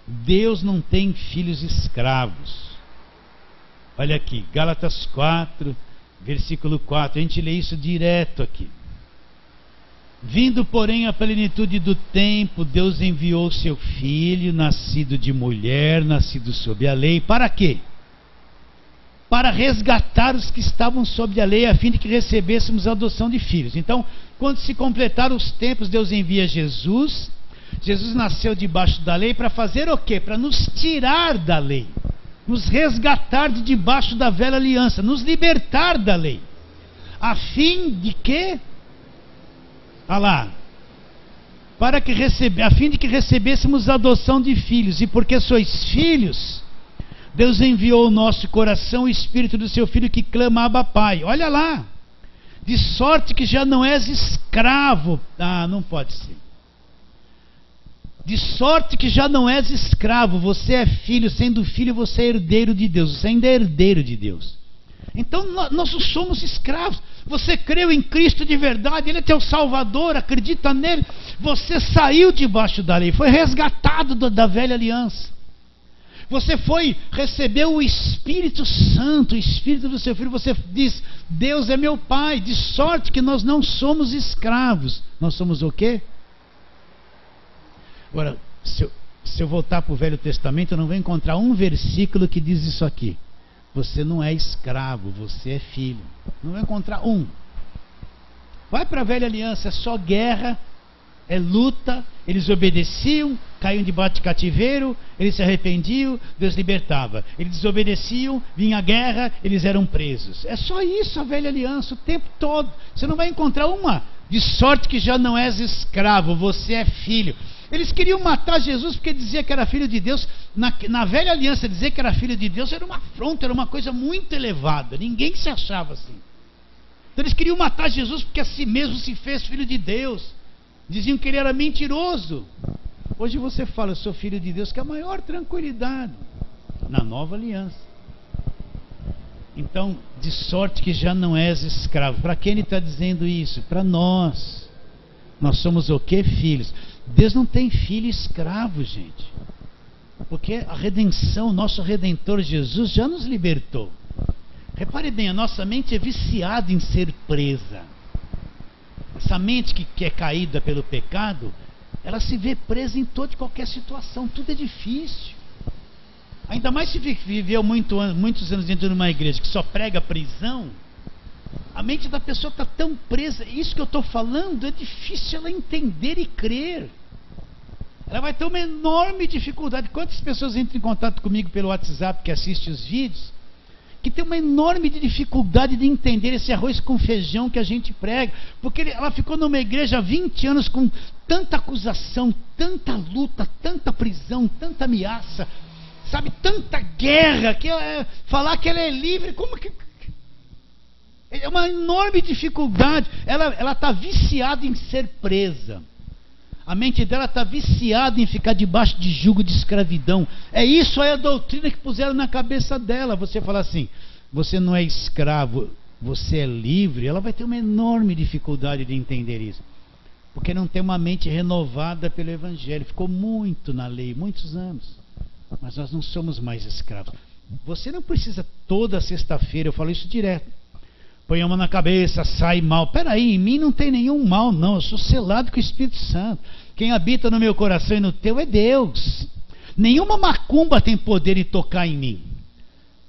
Deus não tem filhos escravos. Olha aqui, Gálatas 4, versículo 4. A gente lê isso direto aqui. Vindo, porém, a plenitude do tempo, Deus enviou seu filho, nascido de mulher, nascido sob a lei. Para quê? Para resgatar os que estavam sob a lei, a fim de que recebêssemos a adoção de filhos. Então, quando se completaram os tempos, Deus envia Jesus. Jesus nasceu debaixo da lei para fazer o quê? Para nos tirar da lei, nos resgatar de debaixo da velha aliança, nos libertar da lei, a fim de que, a fim de que recebêssemos a adoção de filhos. E porque sois filhos, Deus enviou ao nosso coração o Espírito do seu Filho que clama Abba Pai. Olha lá, de sorte que já não és escravo. Não pode ser. De sorte que já não és escravo, você é filho. Sendo filho, você é herdeiro de Deus. Você ainda é herdeiro de Deus. Então nós não somos escravos. Você creu em Cristo de verdade, Ele é teu Salvador, acredita nele. Você saiu debaixo da lei, foi resgatado da velha aliança. Você recebeu o Espírito Santo, o Espírito do seu Filho. Você diz: Deus é meu Pai. De sorte que nós não somos escravos. Nós somos o quê? Agora, se eu voltar para o Velho Testamento, eu não vou encontrar um versículo que diz isso aqui. Você não é escravo, você é filho. Não vou encontrar um. Vai para a Velha Aliança, é só guerra, é luta. Eles obedeciam, caíam debaixo de cativeiro, eles se arrependiam, Deus libertava. Eles desobedeciam, vinha a guerra, eles eram presos. É só isso a Velha Aliança, o tempo todo. Você não vai encontrar uma. De sorte que já não és escravo, você é filho. Eles queriam matar Jesus porque dizia que era filho de Deus. Na Velha Aliança, dizer que era filho de Deus era uma afronta, era uma coisa muito elevada. Ninguém se achava assim. Então eles queriam matar Jesus porque a si mesmo se fez filho de Deus. Diziam que ele era mentiroso. Hoje você fala: eu sou filho de Deus, que é a maior tranquilidade na Nova Aliança. Então, de sorte que já não és escravo. Para quem ele está dizendo isso? Para nós. Nós somos o quê? Filhos. Deus não tem filho escravo, gente. Porque a redenção, nosso Redentor Jesus já nos libertou. Repare bem, a nossa mente é viciada em ser presa. Essa mente que é caída pelo pecado, ela se vê presa em toda e qualquer situação. Tudo é difícil. Ainda mais se viveu muitos anos dentro de uma igreja que só prega prisão. A mente da pessoa está tão presa. Isso que eu estou falando é difícil ela entender e crer. Ela vai ter uma enorme dificuldade. Quantas pessoas entram em contato comigo pelo WhatsApp, que assistem os vídeos, que tem uma enorme dificuldade de entender esse arroz com feijão que a gente prega, porque ela ficou numa igreja há 20 anos com tanta acusação, tanta luta, tanta prisão, tanta ameaça, sabe, tanta guerra, que falar que ela é livre, como que... É uma enorme dificuldade. Ela está viciada em ser presa. A mente dela está viciada em ficar debaixo de jugo de escravidão. É isso aí a doutrina que puseram na cabeça dela. Você fala assim: você não é escravo, você é livre. Ela vai ter uma enorme dificuldade de entender isso, porque não tem uma mente renovada pelo Evangelho. Ficou muito na lei, muitos anos. Mas nós não somos mais escravos. Você não precisa toda sexta-feira, eu falo isso direto, põe a mão na cabeça, sai mal. Peraí, em mim não tem nenhum mal, não. Eu sou selado com o Espírito Santo. Quem habita no meu coração e no teu é Deus. Nenhuma macumba tem poder em tocar em mim.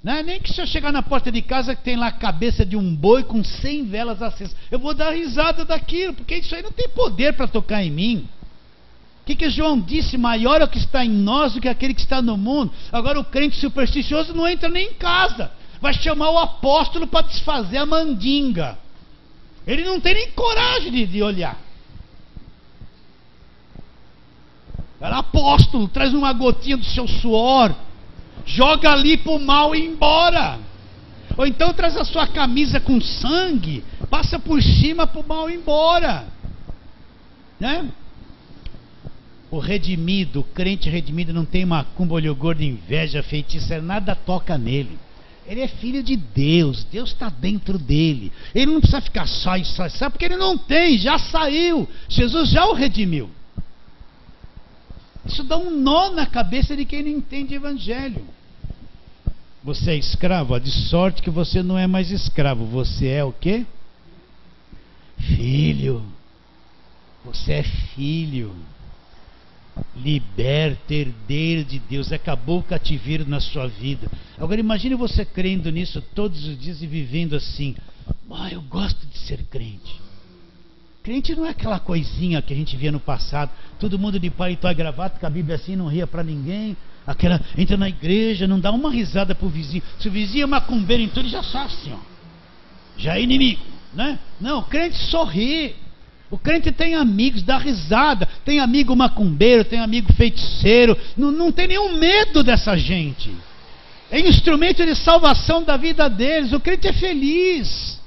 Não é nem que se eu chegar na porta de casa que tem lá a cabeça de um boi com 100 velas acesas, eu vou dar risada daquilo, porque isso aí não tem poder para tocar em mim. O que João disse? Maior é o que está em nós do que aquele que está no mundo. Agora o crente supersticioso não entra nem em casa. Vai chamar o apóstolo para desfazer a mandinga. Ele não tem nem coragem de olhar. Era apóstolo, traz uma gotinha do seu suor, joga ali para o mal e ir embora. Ou então traz a sua camisa com sangue, passa por cima para o mal ir embora. Né? O redimido, o crente redimido não tem macumba, olho gordo, inveja, feitiço, nada toca nele. Ele é filho de Deus, Deus está dentro dele. Ele não precisa ficar sai, porque ele não tem, já saiu. Jesus já o redimiu. Isso dá um nó na cabeça de quem não entende Evangelho. Você é escravo? De sorte que você não é mais escravo. Você é o quê? Filho. Você é filho. Liberto, herdeiro de Deus. Acabou o cativeiro na sua vida. Agora imagine você crendo nisso todos os dias e vivendo assim: eu gosto de ser crente. Crente não é aquela coisinha que a gente via no passado, todo mundo de paletó e gravata, com a Bíblia assim, não ria para ninguém, aquela, entra na igreja, não dá uma risada pro vizinho. Se o vizinho é macumbeiro, então ele já sabe assim, ó, já é inimigo, né? Não, o crente sorri. O crente tem amigos, dá risada, tem amigo macumbeiro, tem amigo feiticeiro, não tem nenhum medo dessa gente. É instrumento de salvação da vida deles. O crente é feliz.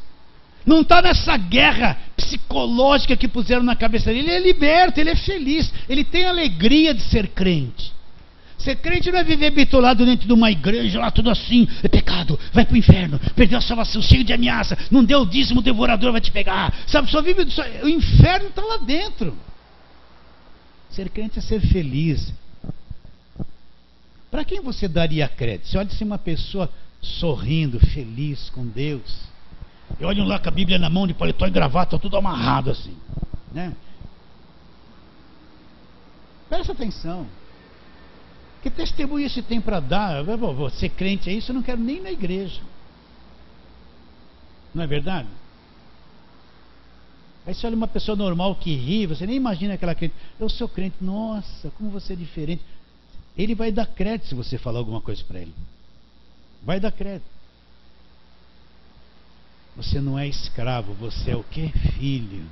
Não está nessa guerra psicológica que puseram na cabeça dele. Ele é liberto, ele é feliz, ele tem alegria de ser crente. Ser crente não é viver bitolado dentro de uma igreja lá tudo assim, é pecado, vai para o inferno, perdeu a salvação, cheio de ameaça, não deu o dízimo, o devorador vai te pegar, sabe, só vive, o inferno está lá dentro. Ser crente é ser feliz. Para quem você daria crédito? Você olha assim uma pessoa sorrindo, feliz com Deus. E olham lá com a Bíblia na mão, de paletó e gravata, tudo amarrado assim, né? Presta atenção. Que testemunho você tem para dar? Você crente é isso, eu não quero nem na igreja. Não é verdade? Aí você olha uma pessoa normal que ri, você nem imagina aquela crente. Eu sou crente, nossa, como você é diferente. Ele vai dar crédito se você falar alguma coisa para ele. Vai dar crédito. Você não é escravo, você é o quê? Filho.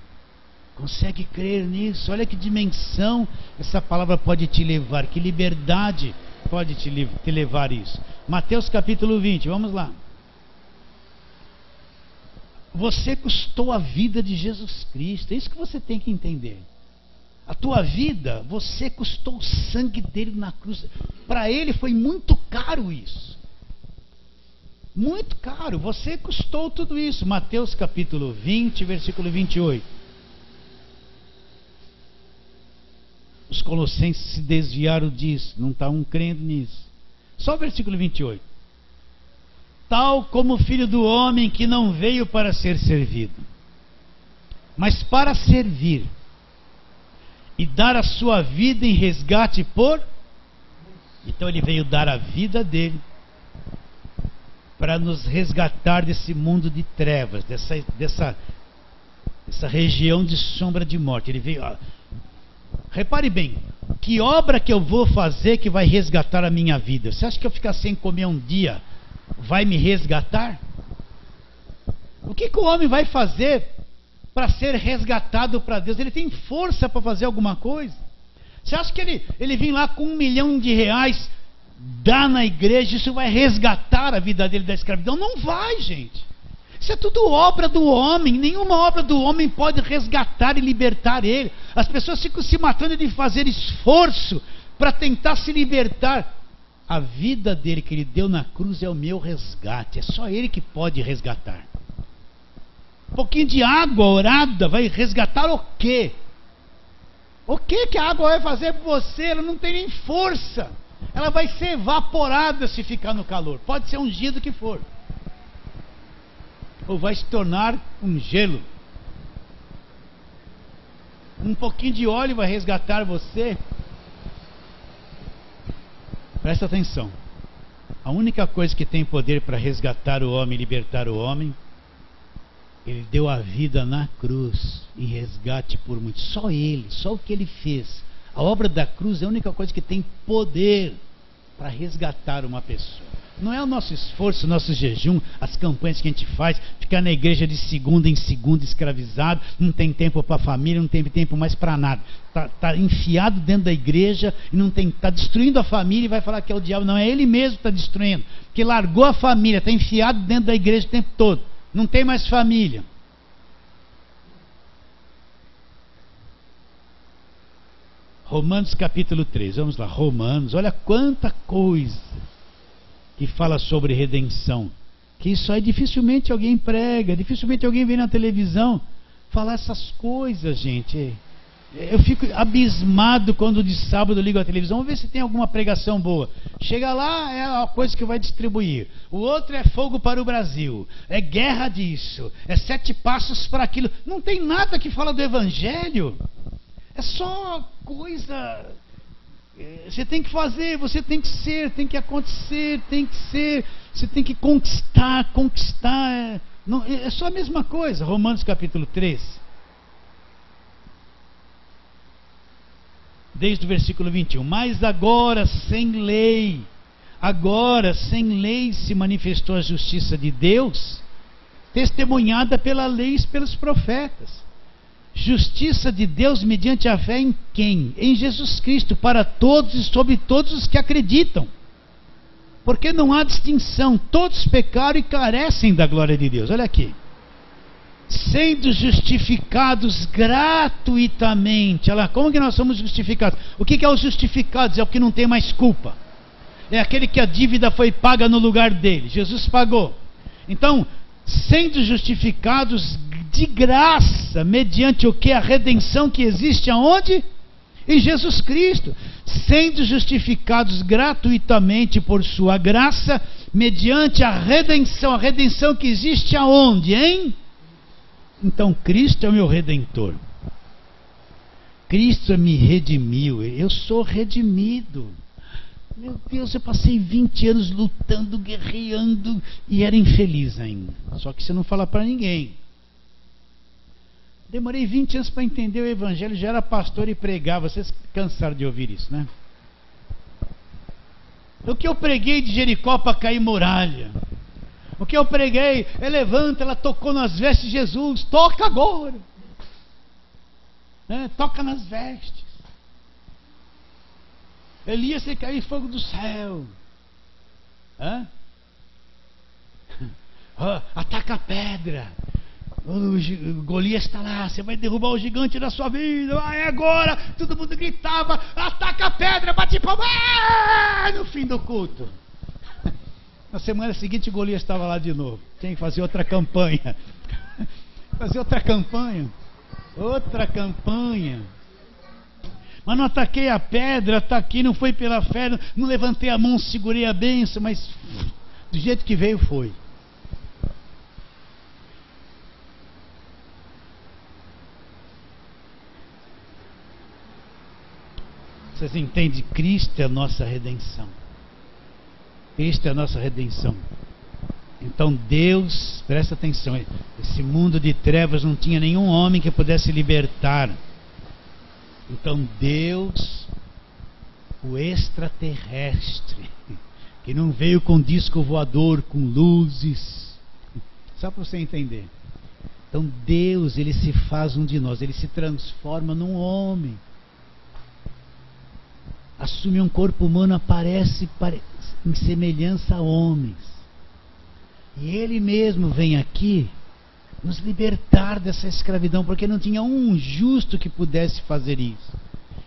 Consegue crer nisso? Olha que dimensão essa palavra pode te levar, que liberdade pode te levar isso. Mateus capítulo 20, vamos lá. Você custou a vida de Jesus Cristo, é isso que você tem que entender. A tua vida, você custou o sangue dele na cruz. Para ele foi muito caro isso. Muito caro, você custou tudo isso. Mateus capítulo 20, versículo 28. Os colossenses se desviaram disso, não estavam crendo nisso. Só o versículo 28. Tal como o Filho do Homem, que não veio para ser servido, mas para servir e dar a sua vida em resgate por... Então ele veio dar a vida dele para nos resgatar desse mundo de trevas, dessa região de sombra de morte. Ele veio... Repare bem, que obra que eu vou fazer que vai resgatar a minha vida? Você acha que eu ficar sem comer um dia vai me resgatar? O que o homem vai fazer para ser resgatado para Deus? Ele tem força para fazer alguma coisa? Você acha que ele vem lá com R$1 milhão, dá na igreja, isso vai resgatar a vida dele da escravidão? Não vai, gente. Isso é tudo obra do homem. Nenhuma obra do homem pode resgatar e libertar ele. As pessoas ficam se matando de fazer esforço para tentar se libertar. A vida dele que ele deu na cruz é o meu resgate. É só ele que pode resgatar. Um pouquinho de água orada vai resgatar o quê? O que a água vai fazer por você? Ela não tem nem força. Ela vai ser evaporada se ficar no calor. Pode ser ungido que for. Ou vai se tornar um gelo. Um pouquinho de óleo vai resgatar você. Presta atenção. A única coisa que tem poder para resgatar o homem e libertar o homem, ele deu a vida na cruz em resgate por muitos. Só ele, só o que ele fez. A obra da cruz é a única coisa que tem poder para resgatar uma pessoa. Não é o nosso esforço, o nosso jejum, as campanhas que a gente faz, ficar na igreja de segunda em segunda escravizado, não tem tempo para a família, não tem tempo mais para nada. Tá enfiado dentro da igreja e está destruindo a família e vai falar que é o diabo. Não, é ele mesmo que está destruindo, porque largou a família, está enfiado dentro da igreja o tempo todo, não tem mais família. Romanos capítulo 3, vamos lá, Romanos, olha quanta coisa que fala sobre redenção, que isso aí dificilmente alguém prega, dificilmente alguém vem na televisão falar essas coisas, gente. Eu fico abismado quando de sábado eu ligo a televisão, vamos ver se tem alguma pregação boa. Chega lá, é a coisa que vai distribuir. O outro é fogo para o Brasil, é guerra disso, é 7 passos para aquilo. Não tem nada que fala do evangelho. É só coisa. Você tem que fazer, você tem que ser, tem que acontecer, tem que ser. Você tem que conquistar. Não, é só a mesma coisa. Romanos capítulo 3. Desde o versículo 21. Mas agora sem lei se manifestou a justiça de Deus, testemunhada pela lei e pelos profetas. Justiça de Deus mediante a fé em quem? Em Jesus Cristo, para todos e sobre todos os que acreditam. Porque não há distinção, todos pecaram e carecem da glória de Deus. Olha aqui. Sendo justificados gratuitamente. Olha lá, como que nós somos justificados? O que é os justificados? É o que não tem mais culpa. É aquele que a dívida foi paga no lugar dele. Jesus pagou. Então, sendo justificados de graça, mediante o que? A redenção que existe aonde? Em Jesus Cristo, sendo justificados gratuitamente por sua graça, mediante a redenção que existe aonde, hein? Então Cristo é o meu Redentor. Cristo me redimiu, eu sou redimido. Meu Deus, eu passei 20 anos lutando, guerreando e era infeliz ainda. Só que você não fala para ninguém. Demorei 20 anos para entender o Evangelho, já era pastor e pregava. Vocês cansaram de ouvir isso, né? O que eu preguei de Jericó para cair muralha? O que eu preguei, levanta, ela tocou nas vestes de Jesus, toca agora. Toca nas vestes. Elias se cair fogo do céu. Ataca a pedra. O Golias está lá, você vai derrubar o gigante da sua vida. É agora. Todo mundo gritava: ataca a pedra, bate palma. No fim do culto. Na semana seguinte o Golias estava lá de novo. Tem que fazer outra campanha. Fazer outra campanha. Outra campanha. Mas não ataquei a pedra, ataquei, não foi pela fé, não levantei a mão, segurei a bênção, mas do jeito que veio foi. Vocês entendem? Cristo é a nossa redenção. Cristo é a nossa redenção. Então Deus, presta atenção, esse mundo de trevas não tinha nenhum homem que pudesse libertar. Então Deus, o extraterrestre, que não veio com disco voador, com luzes, só para você entender. Então Deus, ele se faz um de nós, ele se transforma num homem, assume um corpo humano, aparece em semelhança a homens, e ele mesmo vem aqui nos libertar dessa escravidão, porque não tinha um justo que pudesse fazer isso.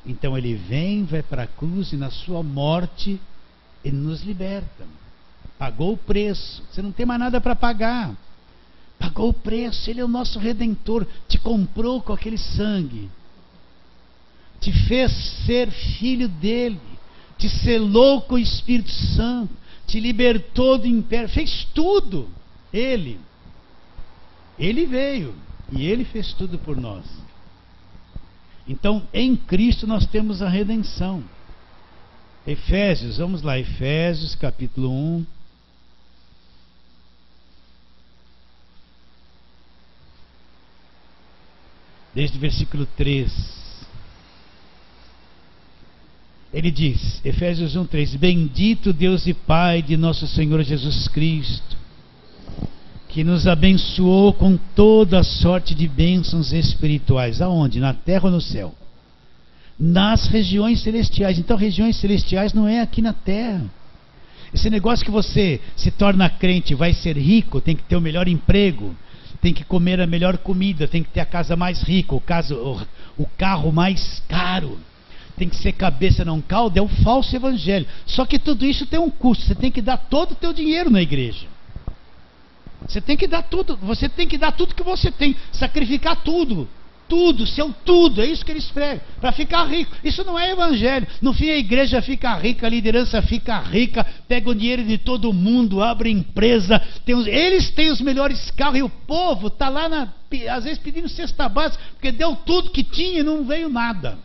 Então ele vem, vai para a cruz e na sua morte ele nos liberta. Pagou o preço, você não tem mais nada para pagar. Pagou o preço, ele é o nosso Redentor, te comprou com aquele sangue, te fez ser filho dele, te selou com o Espírito Santo, te libertou do império, fez tudo. Ele veio e ele fez tudo por nós. Então em Cristo nós temos a redenção. Efésios, vamos lá, Efésios capítulo 1. Desde o versículo 3. Ele diz, Efésios 1:3: Bendito Deus e Pai de nosso Senhor Jesus Cristo, que nos abençoou com toda a sorte de bênçãos espirituais. Aonde? Na terra ou no céu? Nas regiões celestiais. Então regiões celestiais não é aqui na terra. Esse negócio que você se torna crente, vai ser rico, tem que ter o melhor emprego, tem que comer a melhor comida, tem que ter a casa mais rica, o carro mais caro, tem que ser cabeça não cauda, é o falso evangelho. Só que tudo isso tem um custo, você tem que dar todo o teu dinheiro na igreja. Você tem que dar tudo, você tem que dar tudo que você tem, sacrificar tudo, seu tudo, é isso que eles pregam, para ficar rico. Isso não é evangelho. No fim a igreja fica rica, a liderança fica rica, pega o dinheiro de todo mundo, abre empresa, eles têm os melhores carros e o povo está lá, às vezes pedindo cesta básica, porque deu tudo que tinha e não veio nada.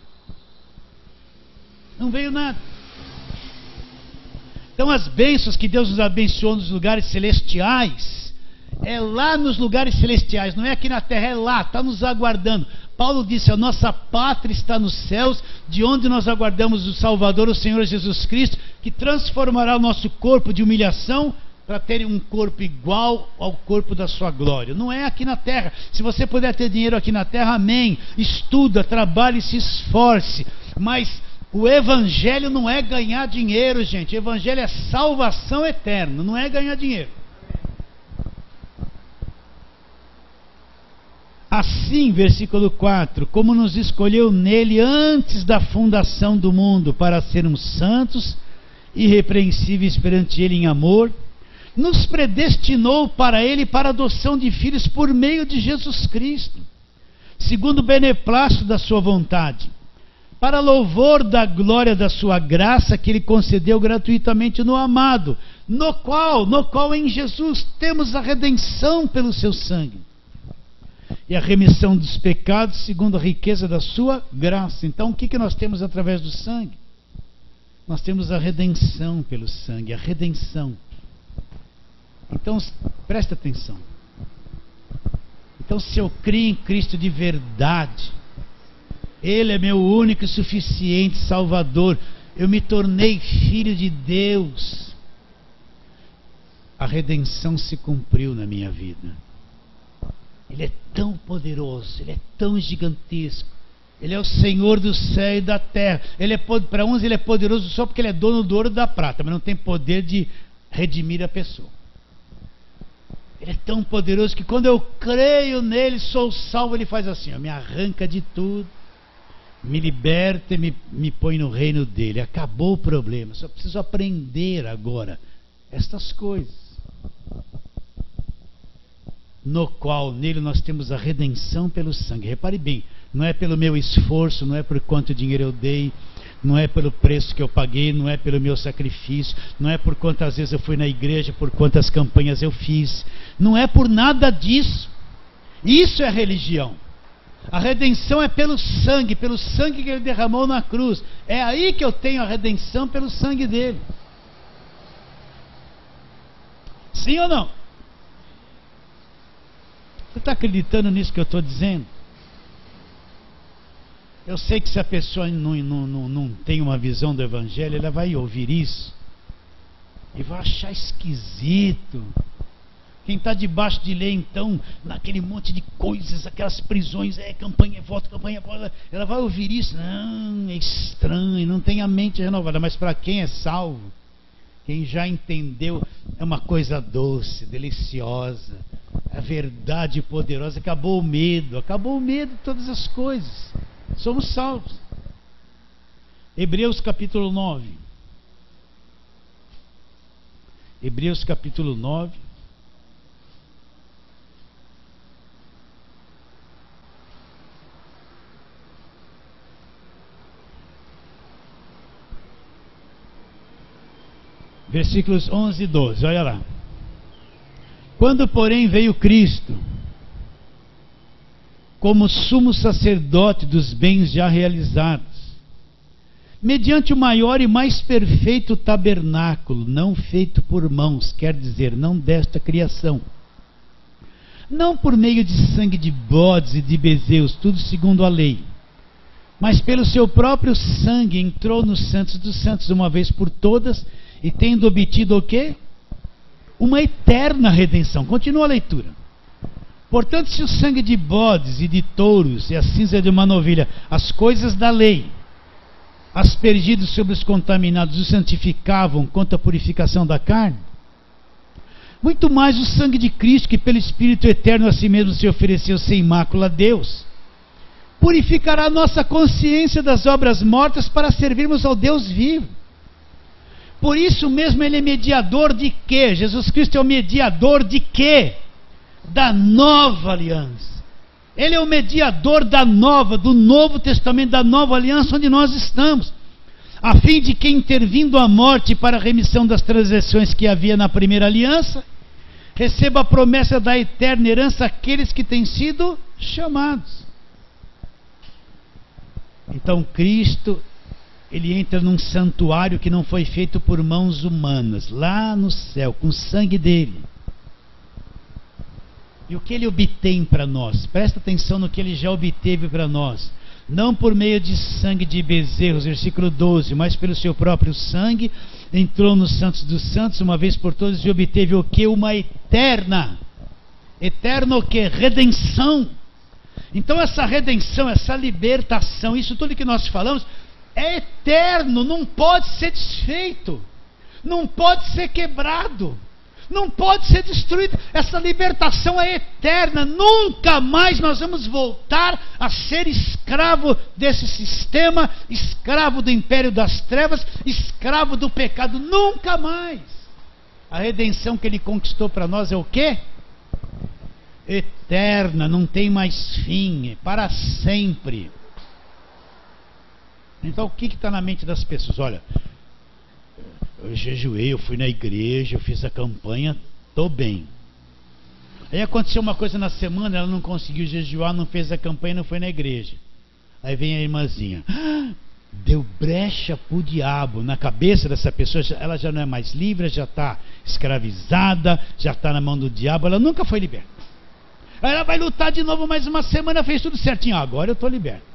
Não veio nada. Então as bênçãos que Deus nos abençoou nos lugares celestiais, é lá nos lugares celestiais, não é aqui na terra, é lá, está nos aguardando. Paulo disse, a nossa pátria está nos céus, de onde nós aguardamos o Salvador, o Senhor Jesus Cristo, que transformará o nosso corpo de humilhação para ter um corpo igual ao corpo da sua glória. Não é aqui na terra. Se você puder ter dinheiro aqui na terra, amém. Estuda, trabalhe, se esforce, mas o evangelho não é ganhar dinheiro, gente. O evangelho é salvação eterna, não é ganhar dinheiro. Assim, versículo 4, como nos escolheu nele antes da fundação do mundo, para sermos santos e irrepreensíveis perante ele em amor, nos predestinou para ele para a adoção de filhos por meio de Jesus Cristo, segundo o beneplácito da sua vontade, para louvor da glória da sua graça que ele concedeu gratuitamente no amado, no qual em Jesus temos a redenção pelo seu sangue e a remissão dos pecados segundo a riqueza da sua graça. Então o que nós temos através do sangue? Nós temos a redenção pelo sangue, a redenção. Então presta atenção. Então, se eu creio em Cristo de verdade, Ele é meu único e suficiente Salvador, eu me tornei filho de Deus, a redenção se cumpriu na minha vida. Ele é tão poderoso, Ele é tão gigantesco, Ele é o Senhor do céu e da terra. Para uns Ele é poderoso só porque Ele é dono do ouro e da prata, mas não tem poder de redimir a pessoa. Ele é tão poderoso que quando eu creio nele, sou salvo. Ele faz assim, me arranca de tudo, me liberta e me põe no reino dele. Acabou o problema, só preciso aprender agora estas coisas. No qual, nele nós temos a redenção pelo sangue. Repare bem, não é pelo meu esforço, não é por quanto dinheiro eu dei, não é pelo preço que eu paguei, não é pelo meu sacrifício, não é por quantas vezes eu fui na igreja, por quantas campanhas eu fiz, não é por nada disso. Isso é religião. A redenção é pelo sangue que ele derramou na cruz. É aí que eu tenho a redenção pelo sangue dele. Sim ou não? Você está acreditando nisso que eu estou dizendo? Eu sei que se a pessoa não tem uma visão do Evangelho, ela vai ouvir isso e vai achar esquisito. Quem está debaixo de lei, então, naquele monte de coisas, aquelas prisões, campanha, voto, ela vai ouvir isso. Não, é estranho, não tem a mente renovada. Mas para quem é salvo, quem já entendeu, é uma coisa doce, deliciosa, a verdade poderosa. Acabou o medo de todas as coisas. Somos salvos. Hebreus capítulo 9. Hebreus capítulo 9. Versículos 11 e 12, olha lá. Quando, porém, veio Cristo, como sumo sacerdote dos bens já realizados, mediante o maior e mais perfeito tabernáculo, não feito por mãos, quer dizer, não desta criação, não por meio de sangue de bodes e de bezerros, tudo segundo a lei, mas pelo seu próprio sangue entrou nos santos dos santos uma vez por todas, e tendo obtido o quê? Uma eterna redenção. Continua a leitura. Portanto, se o sangue de bodes e de touros e a cinza de uma novilha, as coisas da lei, aspergidos sobre os contaminados, os santificavam quanto à purificação da carne, muito mais o sangue de Cristo, que pelo Espírito eterno a si mesmo se ofereceu sem mácula a Deus, purificará a nossa consciência das obras mortas para servirmos ao Deus vivo. Por isso mesmo ele é mediador de quê? Jesus Cristo é o mediador de quê? Da nova aliança. Ele é o mediador do Novo Testamento, da nova aliança onde nós estamos, a fim de que, intervindo a morte para a remissão das transgressões que havia na primeira aliança, receba a promessa da eterna herança àqueles que têm sido chamados. Então Cristo, ele entra num santuário que não foi feito por mãos humanas, lá no céu, com o sangue dele. E o que ele obtém para nós? Presta atenção no que ele já obteve para nós. Não por meio de sangue de bezerros, versículo 12, mas pelo seu próprio sangue, entrou nos santos dos santos, uma vez por todas, e obteve o que? Uma eterna. Eterno o que? Redenção. Então essa redenção, essa libertação, isso tudo que nós falamos, é eterno, não pode ser desfeito, não pode ser quebrado, não pode ser destruído. Essa libertação é eterna. Nunca mais nós vamos voltar a ser escravo desse sistema, escravo do império das trevas, escravo do pecado. Nunca mais. A redenção que ele conquistou para nós é o quê? Eterna, não tem mais fim, é para sempre. Então o que está na mente das pessoas? Olha, eu jejuei, eu fui na igreja, eu fiz a campanha, estou bem. Aí aconteceu uma coisa na semana, ela não conseguiu jejuar, não fez a campanha, não foi na igreja. Aí vem a irmãzinha, deu brecha para o diabo. Na cabeça dessa pessoa, ela já não é mais livre, já está escravizada, já está na mão do diabo, ela nunca foi liberta. Aí ela vai lutar de novo mais uma semana, fez tudo certinho, agora eu estou liberta.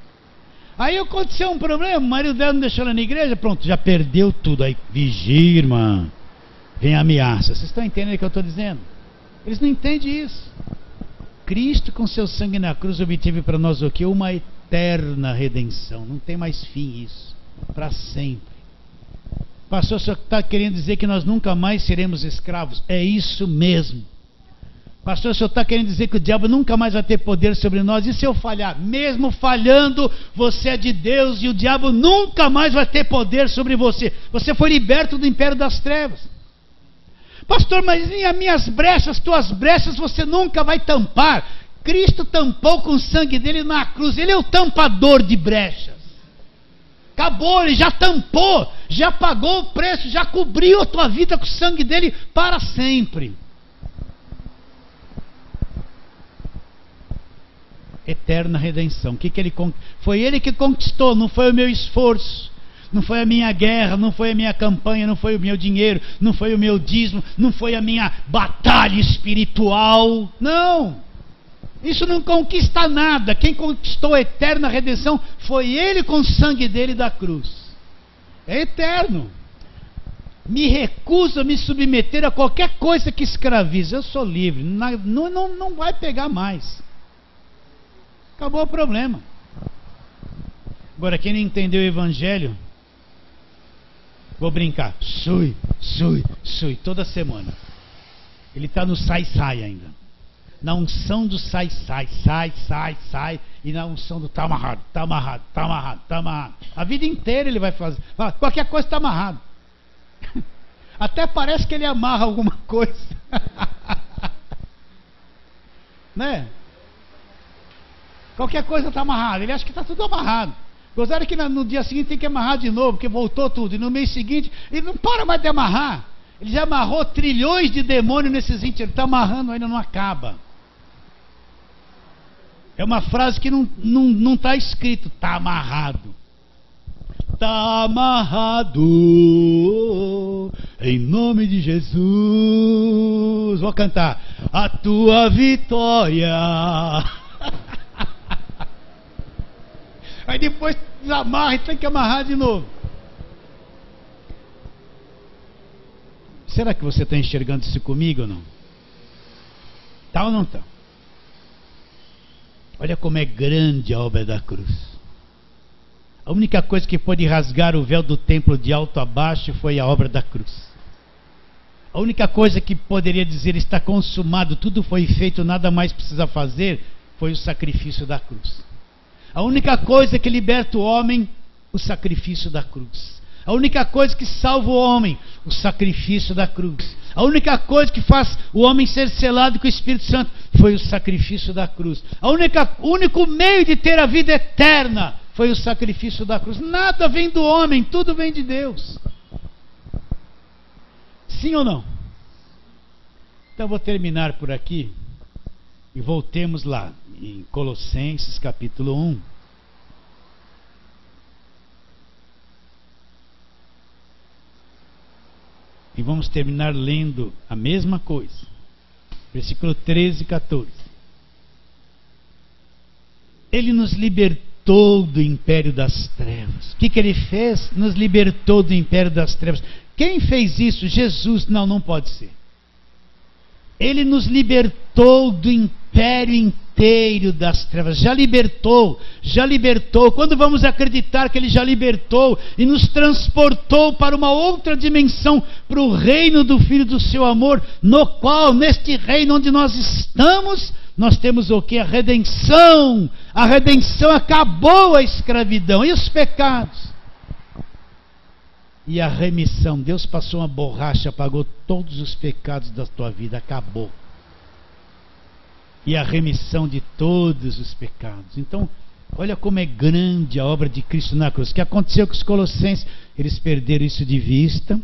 Aí aconteceu um problema, o marido dela não deixou ela na igreja, pronto, já perdeu tudo. Aí, vigia, irmã, vem a ameaça. Vocês estão entendendo o que eu estou dizendo? Eles não entendem isso. Cristo com seu sangue na cruz obteve para nós o quê? Uma eterna redenção. Não tem mais fim isso. Para sempre. Pastor, o senhor está querendo dizer que nós nunca mais seremos escravos? É isso mesmo. Pastor, o senhor está querendo dizer que o diabo nunca mais vai ter poder sobre nós? E se eu falhar? Mesmo falhando, você é de Deus e o diabo nunca mais vai ter poder sobre você. Você foi liberto do império das trevas. Pastor, mas e as minhas brechas, tuas brechas, você nunca vai tampar. Cristo tampou com o sangue dele na cruz. Ele é o tampador de brechas. Acabou, ele já tampou, já pagou o preço, já cobriu a tua vida com o sangue dele para sempre. Eterna redenção. Foi ele que conquistou, não foi o meu esforço. Não foi a minha guerra, não foi a minha campanha, não foi o meu dinheiro, não foi o meu dízimo, não foi a minha batalha espiritual. Não! Isso não conquista nada. Quem conquistou a eterna redenção foi ele com o sangue dele da cruz. É eterno. Me recuso a me submeter a qualquer coisa que escravize. Eu sou livre. Não vai pegar mais. Acabou o problema. Agora, quem não entendeu o evangelho, vou brincar, sui, toda semana. Ele está no sai ainda. Na unção do sai, e na unção do tá amarrado. A vida inteira ele vai fazer. Qualquer coisa está amarrado. Até parece que ele amarra alguma coisa. Né? Qualquer coisa está amarrada. Ele acha que está tudo amarrado. Gostaram que no dia seguinte tem que amarrar de novo, porque voltou tudo. E no mês seguinte, ele não para mais de amarrar. Ele já amarrou trilhões de demônios nesses 20 anos. Ele está amarrando, ainda não acaba. É uma frase que não está escrito, está amarrado. Está amarrado, em nome de Jesus. Vou cantar. A tua vitória. Aí depois desamarra e tem que amarrar de novo. Será que você está enxergando isso comigo ou não? Tá ou não tá? Olha como é grande a obra da cruz. A única coisa que pôde rasgar o véu do templo de alto a baixo foi a obra da cruz. A única coisa que poderia dizer está consumado, tudo foi feito, nada mais precisa fazer, foi o sacrifício da cruz. A única coisa que liberta o homem, o sacrifício da cruz. A única coisa que salva o homem, o sacrifício da cruz. A única coisa que faz o homem ser selado com o Espírito Santo foi o sacrifício da cruz. O único meio de ter a vida eterna foi o sacrifício da cruz. Nada vem do homem, tudo vem de Deus. Sim ou não? Então vou terminar por aqui e voltemos lá em Colossenses capítulo 1. E vamos terminar lendo a mesma coisa. Versículo 13 e 14. Ele nos libertou do império das trevas. O que ele fez? Nos libertou do império das trevas. Quem fez isso? Jesus? Não pode ser. Ele nos libertou do império inteiro das trevas. Já libertou. Quando vamos acreditar que Ele já libertou e nos transportou para uma outra dimensão, para o reino do Filho do seu amor, no qual, neste reino onde nós estamos, nós temos o que? A redenção. A redenção acabou a escravidão e os pecados. E a remissão. Deus passou uma borracha, apagou todos os pecados da tua vida, acabou. E a remissão de todos os pecados. Então, Olha como é grande a obra de Cristo na cruz. O que aconteceu com os colossenses? Eles perderam isso de vista,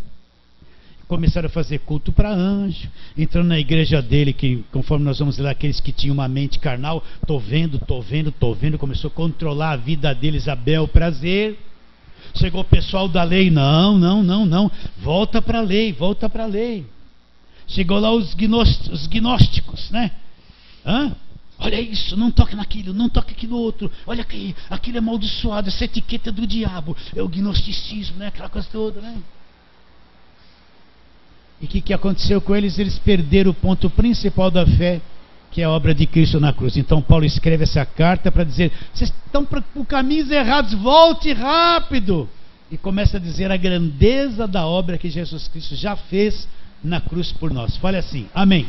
começaram a fazer culto para anjo, entrando na igreja dele, que conforme nós vamos ler, aqueles que tinham uma mente carnal, tô vendo, começou a controlar a vida deles a bel prazer. Chegou o pessoal da lei, não, volta para a lei. Chegou lá os gnósticos, né? Olha isso, não toque naquilo, não toque aquilo outro. Olha aqui, aquilo é amaldiçoado, essa etiqueta do diabo. É o gnosticismo, né? Aquela coisa toda, né? E o que aconteceu com eles? Eles perderam o ponto principal da fé, que é a obra de Cristo na cruz. Então Paulo escreve essa carta para dizer: vocês estão por caminhos errados, volte rápido. E começa a dizer a grandeza da obra que Jesus Cristo já fez na cruz por nós. Fale assim, amém.